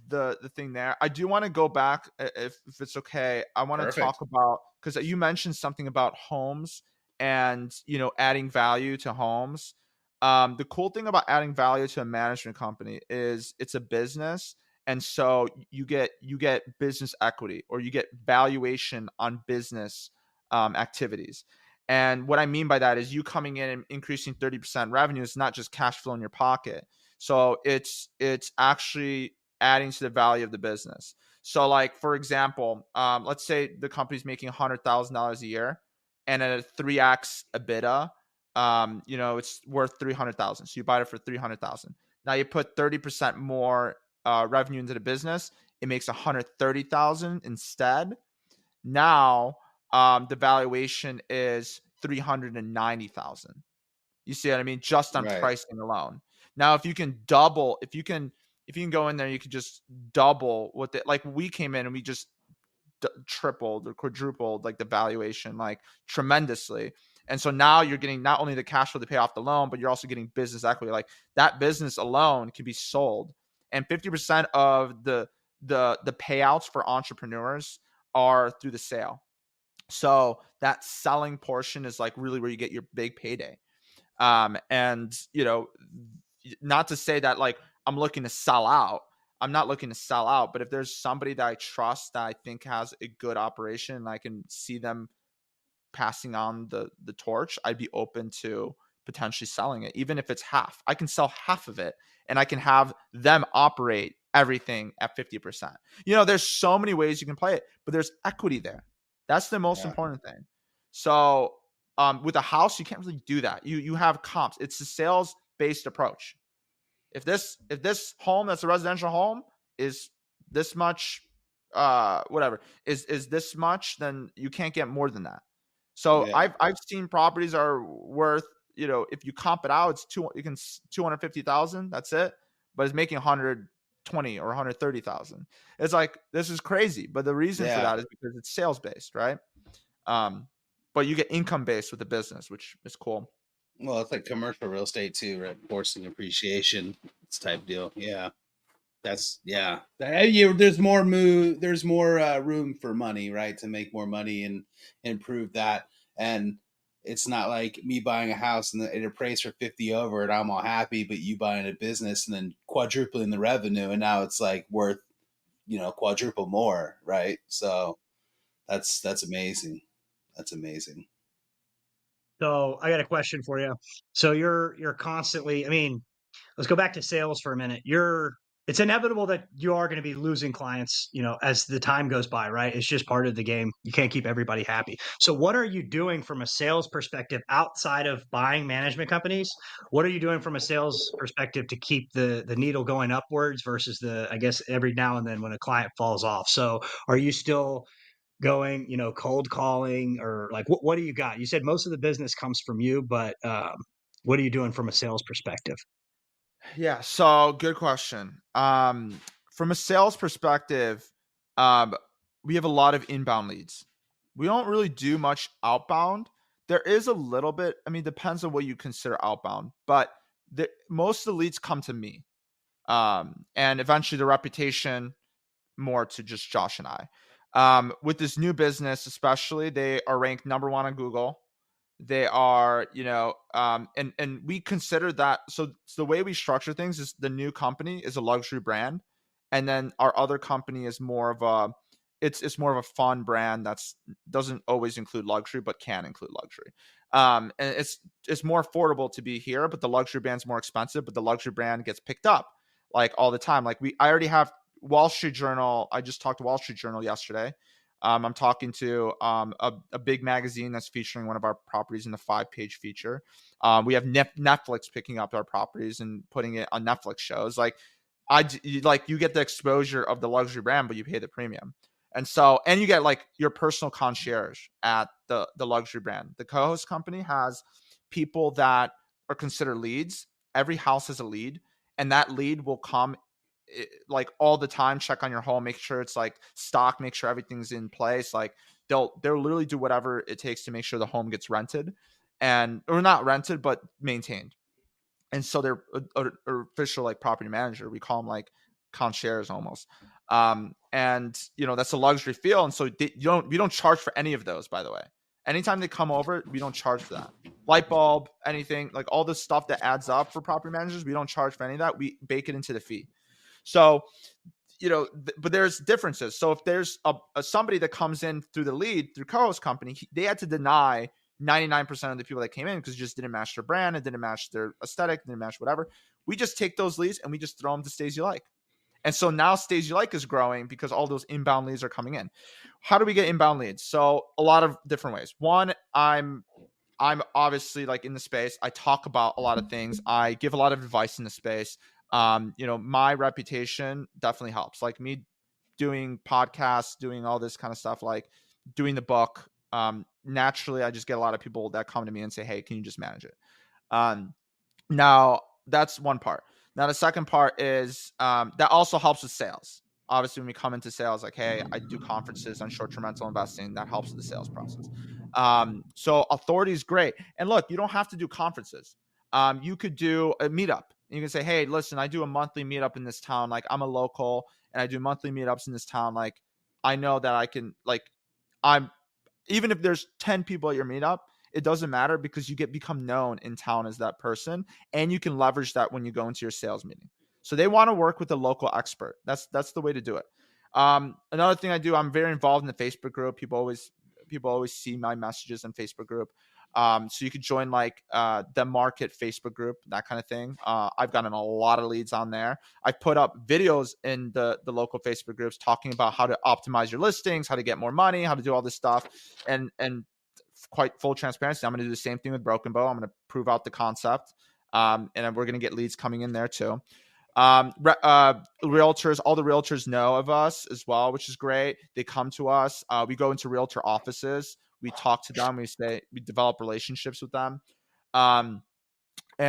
the thing there. I do want to go back, if it's okay. I want to talk about, because you mentioned something about homes and adding value to homes. The cool thing about adding value to a management company is it's a business, and so you get business equity, or you get valuation on business activities. And what I mean by that is you coming in and increasing 30% revenue is not just cash flow in your pocket. So it's actually adding to the value of the business. So like, for example, let's say the company's making $100,000 a year, and at a 3x EBITDA, it's worth 300,000. So you buy it for 300,000. Now you put 30% more revenue into the business, it makes 130,000 instead. Now the valuation is 390,000. You see what I mean? Just on pricing alone. Now, if you can go in there, you can just double what like we came in and we just tripled or quadrupled like the valuation, like tremendously. And so now you're getting not only the cash flow to pay off the loan, but you're also getting business equity. Like that business alone can be sold, and 50% of the payouts for entrepreneurs are through the sale. So that selling portion is like really where you get your big payday. And not to say that like I'm looking to sell out. I'm not looking to sell out, but if there's somebody that I trust that I think has a good operation and I can see them passing on the torch, I'd be open to potentially selling it, even if it's half. I can sell half of it and I can have them operate everything at 50%. There's so many ways you can play it, but there's equity there. That's the most important thing. So with a house, you can't really do that. You have comps. It's a sales based approach. If this home that's a residential home is this much, whatever is this much, then you can't get more than that. So I've seen properties are worth, if you comp it out, it's 250,000. That's it, but it's making 120 or 130,000. It's like, this is crazy. But the reason for that is because it's sales based, right? But you get income based with the business, which is cool. Well, it's like commercial real estate too, right? Forcing appreciation, this type deal. Yeah, there's more room for money, right? To make more money and improve that. And it's not like me buying a house and it appraised for 50 over and I'm all happy, but you buying a business and then quadrupling the revenue and now it's like worth, quadruple more, right? So that's amazing. That's amazing. So I got a question for you. So you're constantly, I mean, let's go back to sales for a minute. It's inevitable that you are going to be losing clients, as the time goes by, right? It's just part of the game. You can't keep everybody happy. So what are you doing from a sales perspective outside of buying management companies? What are you doing from a sales perspective to keep the needle going upwards versus I guess every now and then when a client falls off? So are you still going, cold calling, or like what do you got? You said most of the business comes from you, but what are you doing from a sales perspective? Yeah, so good question. From a sales perspective, we have a lot of inbound leads. We don't really do much outbound. There is a little bit. I mean, depends on what you consider outbound, but most of the leads come to me, and eventually the reputation more to just Josh and I. With this new business, especially, they are ranked number one on Google. They are, and we consider that. So the way we structure things is the new company is a luxury brand, and then our other company is more of it's more of a fun brand that's doesn't always include luxury, but can include luxury. And it's more affordable to be here, but the luxury brand's more expensive. But the luxury brand gets picked up like all the time. Like I already have Wall Street Journal. I just talked to Wall Street Journal yesterday. I'm talking to a big magazine that's featuring one of our properties in the 5-page feature. We have Netflix picking up our properties and putting it on Netflix shows. You get the exposure of the luxury brand, but you pay the premium. And you get like your personal concierge at the luxury brand. The co-host company has people that are considered leads. Every house has a lead, and that lead will come like all the time, check on your home, make sure it's like stock, make sure everything's in place. Like they'll literally do whatever it takes to make sure the home gets rented or not rented, but maintained. And so they're a official like property manager. We call them like concierge almost. And that's a luxury feel. And so we don't charge for any of those, by the way. Anytime they come over, we don't charge for that. Light bulb, anything, like all the stuff that adds up for property managers, we don't charge for any of that. We bake it into the fee. So, but there's differences. So if there's somebody that comes in through the lead through co-host company, they had to deny 99% of the people that came in because it just didn't match their brand, it didn't match their aesthetic, didn't match whatever. We just take those leads and we just throw them to Stays You Like. And so now Stays You Like is growing because all those inbound leads are coming in. How do we get inbound leads? So a lot of different ways. One, I'm obviously like in the space. I talk about a lot of things. I give a lot of advice in the space. My reputation definitely helps. Like me doing podcasts, doing all this kind of stuff, like doing the book. Naturally, I just get a lot of people that come to me and say, "Hey, can you just manage it?" Now that's one part. Now the second part is that also helps with sales. Obviously, when we come into sales, like, hey, I do conferences on short-term rental investing. That helps with the sales process. So authority is great. And look, you don't have to do conferences. You could do a meetup. You can say, hey, listen, I do a monthly meetup in this town. Like I'm a local and I do monthly meetups in this town. Like I know that I can, even if there's 10 people at your meetup, it doesn't matter because you become known in town as that person. And you can leverage that when you go into your sales meeting. So they want to work with a local expert. That's the way to do it. Another thing I do, I'm very involved in the Facebook group. People always see my messages in Facebook group. So you could join like the market Facebook group, that kind of thing. I've gotten a lot of leads on there. I've put up videos in the local Facebook groups talking about how to optimize your listings, how to get more money, how to do all this stuff. And quite full transparency, I'm going to do the same thing with Broken Bow. I'm going to prove out the concept. And we're going to get leads coming in there too. Realtors, all the realtors know of us as well, which is great. They come to us. We go into realtor offices. We talk to them. We develop relationships with them. And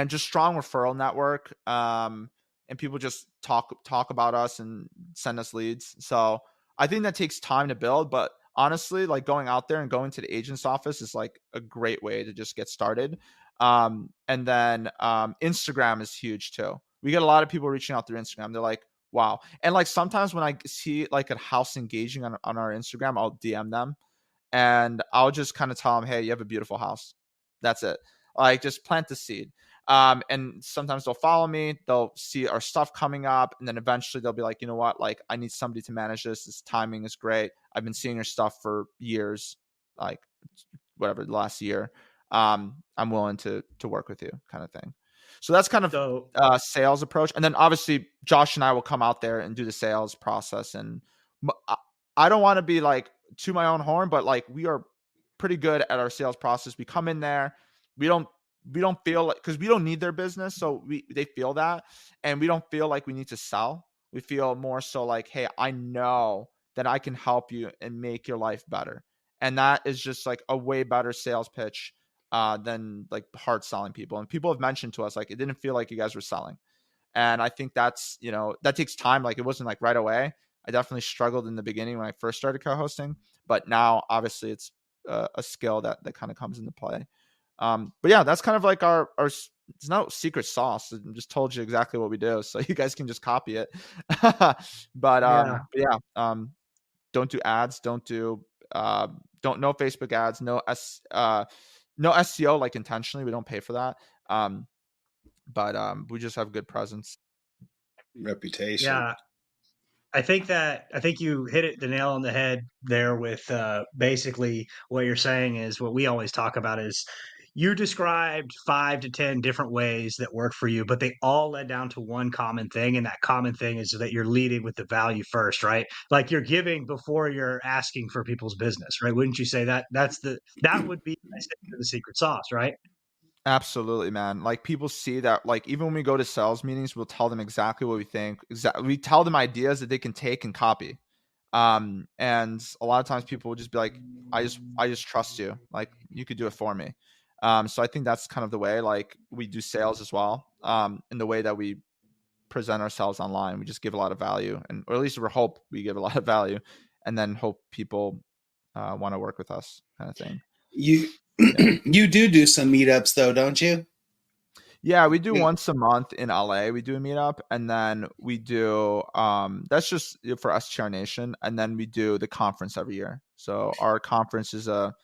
just strong referral network. And people just talk about us and send us leads. So I think that takes time to build, but honestly, like going out there and going to the agent's office is like a great way to just get started. And then Instagram is huge too. We get a lot of people reaching out through Instagram. They're like, wow. And like sometimes when I see like a house engaging on our Instagram, I'll DM them and I'll just kind of tell them, hey, you have a beautiful house. That's it. Like just plant the seed. And sometimes they'll follow me, they'll see our stuff coming up, and then eventually they'll be like, you know what, like I need somebody to manage this. This timing is great. I've been seeing your stuff for years, like whatever, the last year. I'm willing to work with you, kind of thing. So that's kind of sales approach. And then obviously Josh and I will come out there and do the sales process. And I don't want to be like to my own horn, but like we are pretty good at our sales process. We come in there, we don't feel like, because we don't need their business, so they feel that, and we don't feel like we need to sell. We feel more so like, hey, I know that I can help you and make your life better, and that is just like a way better sales pitch than like hard selling people. And people have mentioned to us like it didn't feel like you guys were selling, and I think that's, you know, that takes time. Like it wasn't like right away. I definitely struggled in the beginning when I first started co-hosting, but now obviously it's a skill that kind of comes into play. But yeah, that's kind of like our it's no secret sauce. I just told you exactly what we do, so you guys can just copy it. But yeah, don't do ads, don't no Facebook ads, no SEO like intentionally. We don't pay for that. But we just have good presence. Reputation. Yeah. I think you hit the nail on the head there with basically what you're saying is what we always talk about is you described 5 to 10 different ways that work for you, but they all led down to one common thing. And that common thing is that you're leading with the value first, right? Like you're giving before you're asking for people's business, right? Wouldn't you say that that would be the secret sauce, right? Absolutely, man. Like people see that, like even when we go to sales meetings, we'll tell them exactly what we think. We tell them ideas that they can take and copy. And a lot of times people will just be like, I just trust you. Like you could do it for me. So I think that's kind of the way like we do sales as well. In the way that we present ourselves online, we just give a lot of value, and or at least we hope we give a lot of value, and then hope people want to work with us, kind of thing. You you do some meetups though, don't you? Yeah, we do once a month in LA. We do a meetup, and then we do that's just for STR Nation, and then we do the conference every year. So our conference is a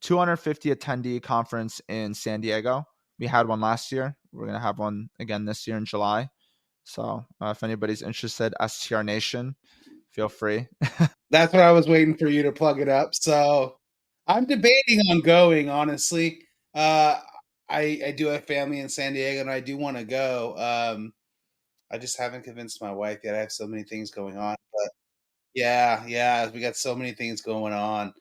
250 attendee conference in San Diego. We had one last year. We're gonna have one again this year in July. So if anybody's interested, STR Nation, feel free. That's what I was waiting for you to plug it up. So I'm debating on going, honestly. I do have family in San Diego and I do want to go. I just haven't convinced my wife yet. I have so many things going on. But yeah, we got so many things going on.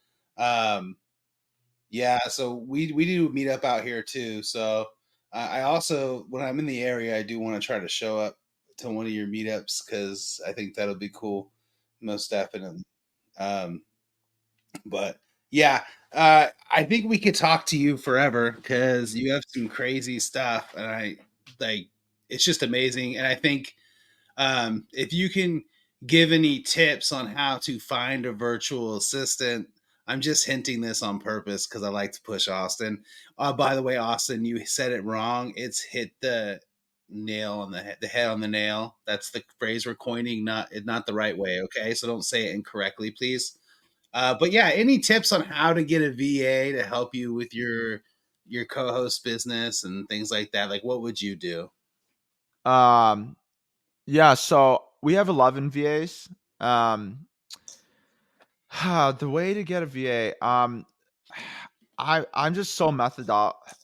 Yeah, so we do meet up out here too. So I also, when I'm in the area, I do want to try to show up to one of your meetups because I think that'll be cool, most definitely. Um, but yeah, I think we could talk to you forever because you have some crazy stuff, and I like it's just amazing. And I think if you can give any tips on how to find a virtual assistant, I'm just hinting this on purpose because I like to push Austin. By the way, Austin, you said it wrong. It's hit the nail on the head on the nail. That's the phrase we're coining, not the right way. Okay, so don't say it incorrectly, please. But yeah, any tips on how to get a VA to help you with your co-host business and things like that? Like, what would you do? Yeah, so we have 11 VAs. The way to get a VA, I'm just so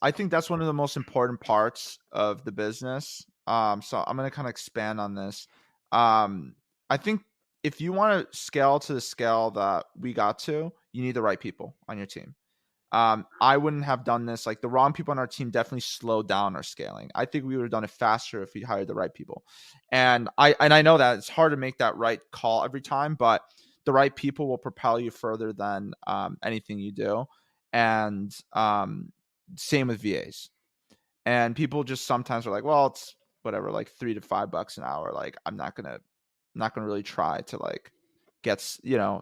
I think that's one of the most important parts of the business. So I'm gonna kind of expand on this. I think if you want to scale to the scale that we got to, you need the right people on your team. I wouldn't have done this. Like the wrong people on our team definitely slowed down our scaling. I think we would have done it faster if we hired the right people. And I know that it's hard to make that right call every time, but the right people will propel you further than anything you do. And same with VAs. And people just sometimes are like, well, it's whatever, like $3 to $5 an hour. Like I'm not gonna really try to like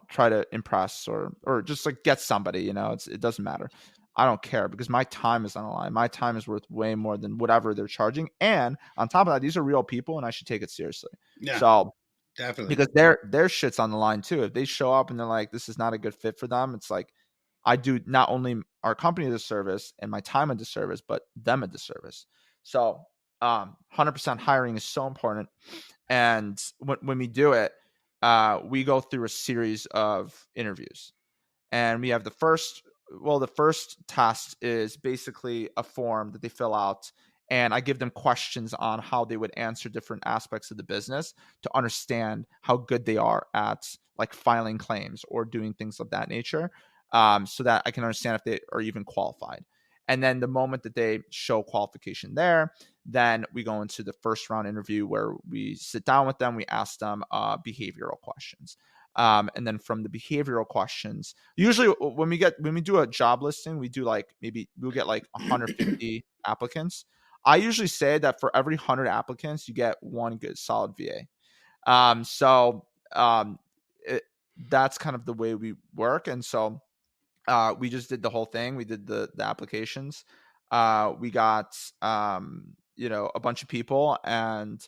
try to impress or just like get somebody, it doesn't matter. I don't care because my time is on the line. My time is worth way more than whatever they're charging. And on top of that, these are real people and I should take it seriously. Yeah, so definitely. because their shit's on the line too. If they show up and they're like, this is not a good fit for them, it's like, I do not only our company a disservice and my time a disservice, but them a disservice. So 100% hiring is so important. And when we do it, we go through a series of interviews. And we have the first test is basically a form that they fill out. And I give them questions on how they would answer different aspects of the business to understand how good they are at like filing claims or doing things of that nature. So that I can understand if they are even qualified. And then the moment that they show qualification there, then we go into the first round interview where we sit down with them. We ask them behavioral questions. And then from the behavioral questions, usually when we do a job listing, we do like we'll get like 150 applicants. I usually say that for every 100 applicants, you get one good solid VA. That's kind of the way we work. And so we just did the whole thing. We did the applications. We got a bunch of people, and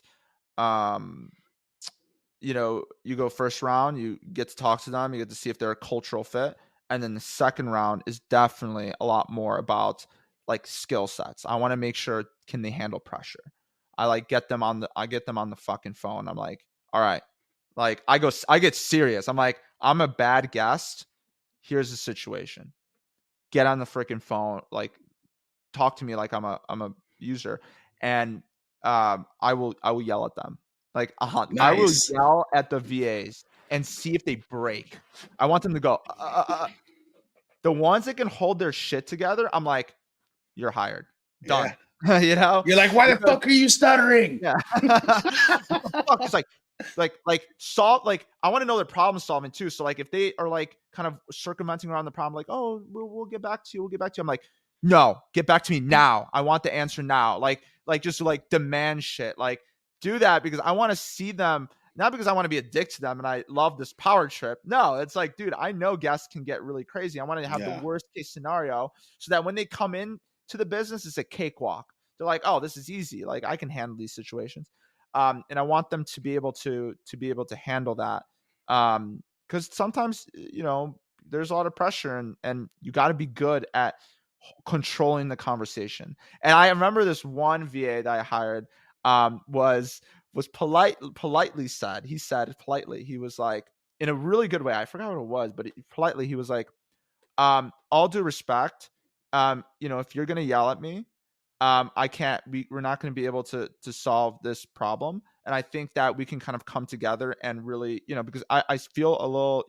you go first round, you get to talk to them, you get to see if they're a cultural fit. And then the second round is definitely a lot more about like skill sets. I want to make sure, can they handle pressure? I get them on the fucking phone. I'm like, all right, like I get serious. I'm like, I'm a bad guest. Here's the situation. Get on the freaking phone, like talk to me like I'm a user, and I will yell at them. Like Nice. I will yell at the VAs and see if they break. I want them to go. The ones that can hold their shit together, I'm like, you're hired. Done. Yeah. You're like, why the fuck are you stuttering? Yeah. It's like solve, like I want to know their problem solving too. So like if they are like kind of circumventing around the problem, like, oh, we'll get back to you. I'm like, no, get back to me now. I want the answer now. Like just like demand shit. Like do that because I want to see them, not because I want to be a dick to them and I love this power trip. No, it's like, dude, I know guests can get really crazy. I want to have the worst case scenario so that when they come in to the business, it's a cakewalk. They're like, oh, this is easy. Like I can handle these situations. And I want them to be able to handle that. Because sometimes, there's a lot of pressure and you got to be good at controlling the conversation. And I remember this one VA that I hired was politely said. He said politely, he was like, in a really good way. I forgot what it was, but politely, he was like, all due respect, if you're going to yell at me, we're not going to be able to solve this problem. And I think that we can kind of come together and really, because I feel a little,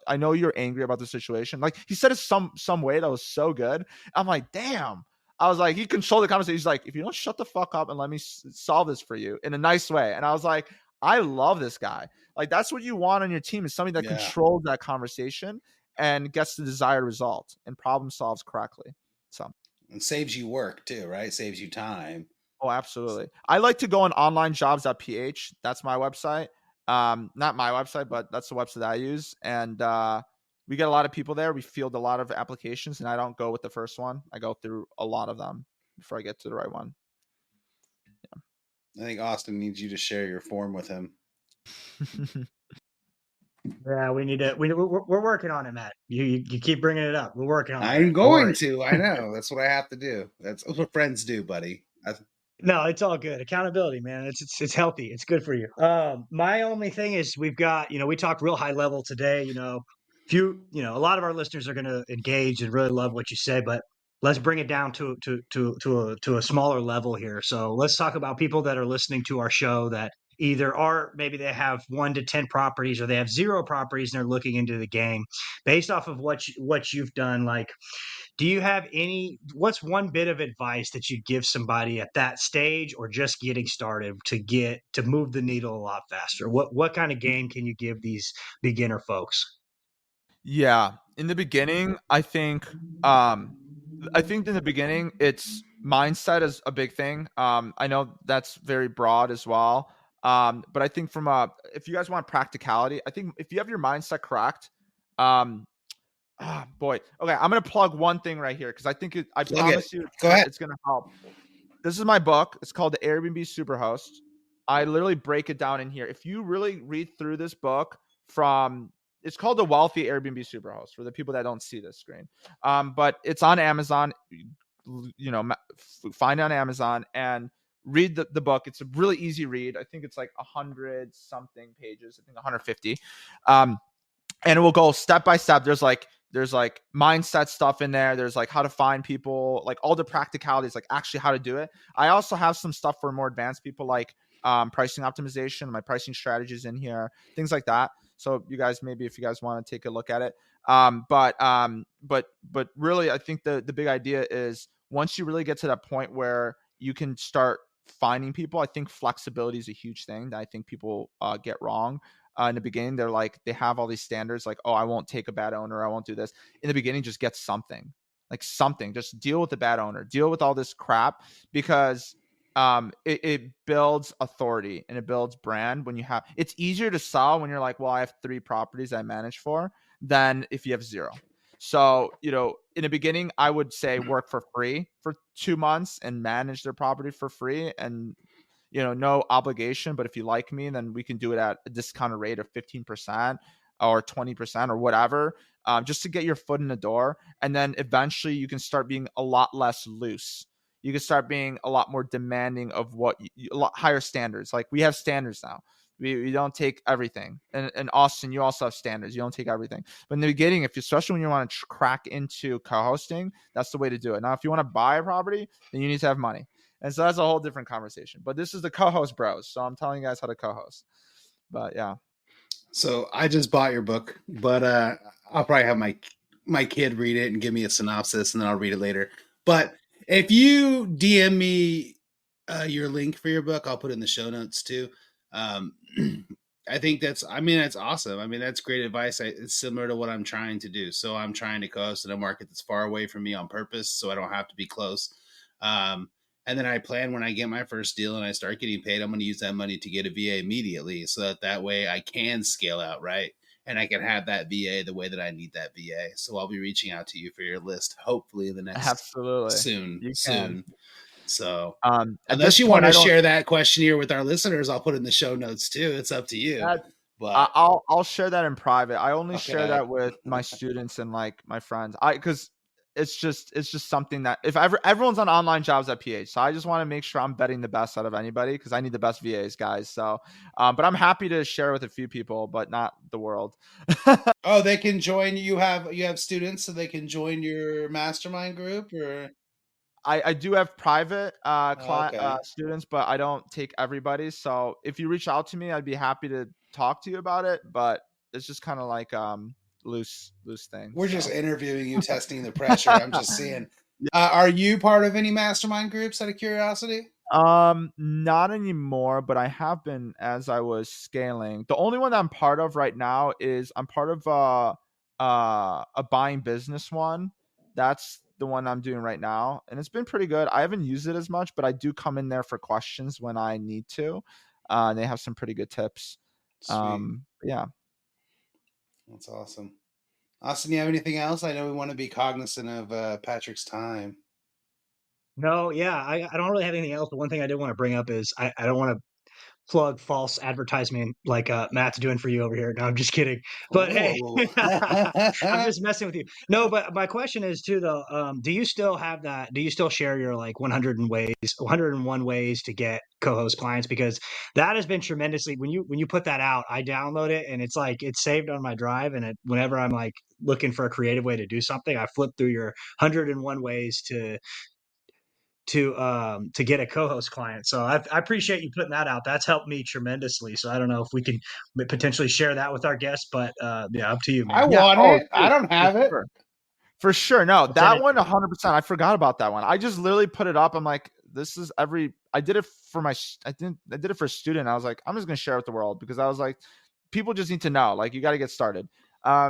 I know you're angry about the situation. Like he said it some way that was so good. I'm like, damn. I was like, he controlled the conversation. He's like, if you don't shut the fuck up and let me solve this for you in a nice way. And I was like, I love this guy. Like that's what you want on your team, is somebody that controls that conversation and gets the desired result and problem solves correctly. So. And saves you work too, right? Saves you time. Oh, absolutely. I like to go on onlinejobs.ph. That's my website. Not my website, but that's the website that I use. And we get a lot of people there. We field a lot of applications, and I don't go with the first one. I go through a lot of them before I get to the right one. Yeah. I think Austin needs you to share your form with him. Yeah, we need to. We're working on it, Matt. You keep bringing it up. We're working on it. I'm going to. I know. That's what I have to do. That's what friends do, buddy. No, it's all good. Accountability, man. It's healthy. It's good for you. My only thing is we've got, we talked real high level today, a lot of our listeners are going to engage and really love what you say, but let's bring it down to a smaller level here. So let's talk about people that are listening to our show that either are, maybe they have 1 to 10 properties, or they have 0 properties and they're looking into the game. Based off of what you've done, like, do you have what's one bit of advice that you'd give somebody at that stage or just getting started to move the needle a lot faster? What kind of game can you give these beginner folks? Yeah, in the beginning, I think in the beginning it's mindset is a big thing. I know that's very broad as well. But I think if you guys want practicality, I think if you have your mindset correct, um, boy, okay, I'm gonna plug one thing right here because I Plug it. promise you Go ahead. it's gonna help. This is my book. It's called The Airbnb Superhost. I literally break it down in here. If you really read through this book it's called The Wealthy Airbnb Superhost for the people that don't see this screen. But it's on Amazon. Find it on Amazon and read the book. It's a really easy read. I think it's like 100 something pages. I think 150. And it will go step by step. There's like mindset stuff in there. There's like how to find people, like all the practicalities, like actually how to do it. I also have some stuff for more advanced people, like pricing optimization, my pricing strategies in here, things like that. So you guys, maybe if you guys want to take a look at it. But really, I think the big idea is once you really get to that point where you can start finding people, I think flexibility is a huge thing that I think people get wrong. In the beginning, they have all these standards, like, oh, I won't take a bad owner, I won't do this. In the beginning, just get something, just deal with the bad owner, deal with all this crap, because it builds authority and it builds brand. It's easier to sell when you're like, well, I have 3 properties I manage for, than if you have 0. So, in the beginning, I would say work for free for 2 months and manage their property for free, and no obligation. But if you like me, then we can do it at a discounted rate of 15% or 20% or whatever, just to get your foot in the door. And then eventually you can start being a lot less loose. You can start being a lot more demanding of a lot higher standards. Like, we have standards now. We don't take everything. And Austin, you also have standards. You don't take everything. But in the beginning, especially when you want to crack into co-hosting, that's the way to do it. Now, if you want to buy a property, then you need to have money. And so that's a whole different conversation. But this is the co-host bros. So I'm telling you guys how to co-host. But yeah. So I just bought your book, but I'll probably have my kid read it and give me a synopsis, and then I'll read it later. But if you DM me your link for your book, I'll put it in the show notes too. I think that's awesome. I mean, that's great advice. It's similar to what I'm trying to do. So I'm trying to co-host in a market that's far away from me on purpose, so I don't have to be close. And then I plan, when I get my first deal and I start getting paid, I'm going to use that money to get a VA immediately, so that way I can scale out, right? And I can have that VA the way that I need that VA. So I'll be reaching out to you for your list, hopefully in the next Absolutely soon. So at unless you point, want to share that questionnaire with our listeners, I'll put it in the show notes too. It's up to you. But I'll share that in private. I only share that with my students and like my friends. Because it's just something that everyone's on online jobs at PH. So I just want to make sure I'm betting the best out of anybody, because I need the best VAs, guys. So, but I'm happy to share with a few people, but not the world. Oh, they can join. You have students, so they can join your mastermind group, or I do have private okay. students, but I don't take everybody. So if you reach out to me, I'd be happy to talk to you about it. But it's just kind of like loose thing. We're just interviewing you, testing the pressure. I'm just seeing. Are you part of any mastermind groups, out of curiosity? Not anymore, but I have been as I was scaling. The only one that I'm part of right now is I'm part of a buying business one. That's the one I'm doing right now, and it's been pretty good. I haven't used it as much, but I do come in there for questions when I need to. They have some pretty good tips. Sweet. Yeah. That's awesome. Austin, you have anything else? I know we want to be cognizant of Patrick's time. No, yeah, I don't really have anything else. But one thing I did want to bring up is I don't want to plug false advertisement like Matt's doing for you over here. No, I'm just kidding. But hey, Oh. I'm just messing with you. No, but my question is too though, do you still have that? Do you still share your like 101 ways to get co-host clients? Because that has been tremendously when you put that out, I download it and it's like it's saved on my drive, and whenever I'm like looking for a creative way to do something, I flip through your 101 ways to get a co-host client. So I appreciate you putting that out. That's helped me tremendously. So I don't know if we can potentially share that with our guests, but yeah, up to you, I man. Yeah. want Oh, it. I don't have for it. sure. For sure. No, Send that it. one 100%. I forgot about that one. I just literally put it up. I'm like, this is I did it for I did it for a student. I was like, I'm just going to share it with the world because I was like, people just need to know, like, you got to get started.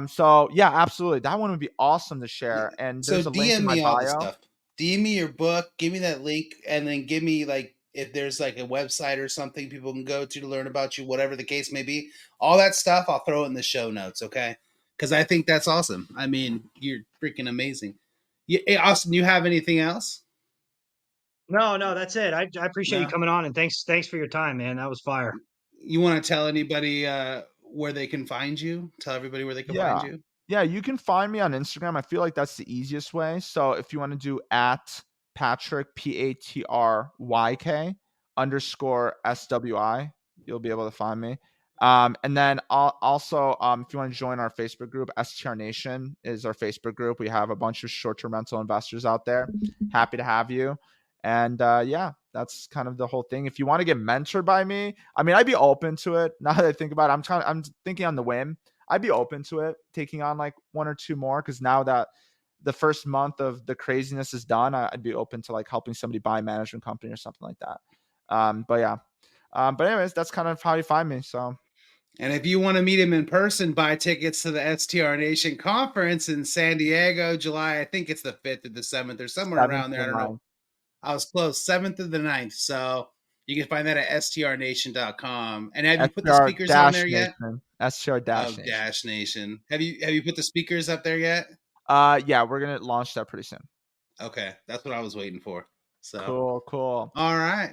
So yeah, absolutely. That one would be awesome to share. And So there's a link in DM my me all the bio. stuff. DM me your book. Give me that link, and then give me like if there's like a website or something people can go to learn about you, whatever the case may be. All that stuff, I'll throw it in the show notes, okay? Because I think that's awesome. I mean, you're freaking amazing. Hey, Austin, you have anything else? No, that's it. I appreciate you No. coming on, and thanks for your time, man. That was fire. You want to tell anybody where they can find you? Tell everybody where they can find Yeah. you. Yeah, you can find me on Instagram. I feel like that's the easiest way. So if you want to do at Patryk, PATRYK _SWI, you'll be able to find me. And then also, if you want to join our Facebook group, STR Nation is our Facebook group. We have a bunch of short-term rental investors out there. Happy to have you. And yeah, that's kind of the whole thing. If you want to get mentored by me, I mean, I'd be open to it. Now that I think about it, I'm thinking on the whim. I'd be open to it, taking on like one or two more, because now that the first month of the craziness is done, I'd be open to like helping somebody buy a management company or something like that. But yeah. But anyways, that's kind of how you find me. So. And if you want to meet him in person, buy tickets to the STR Nation conference in San Diego, July. I think it's the 5th or the 7th or somewhere around there. I don't know. I was close, 7th or the 9th. So you can find that at strnation.com. And have you put the speakers on there yet? STR Nation. Dash Nation. Have you put the speakers up there yet? Yeah, we're gonna launch that pretty soon. Okay, that's what I was waiting for. So cool. All right,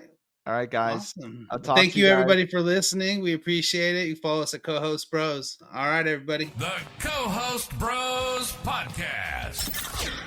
guys. Awesome. Thank you everybody for listening. We appreciate it. You follow us at Co-Host Bros. All right, everybody. The Co-Host Bros Podcast.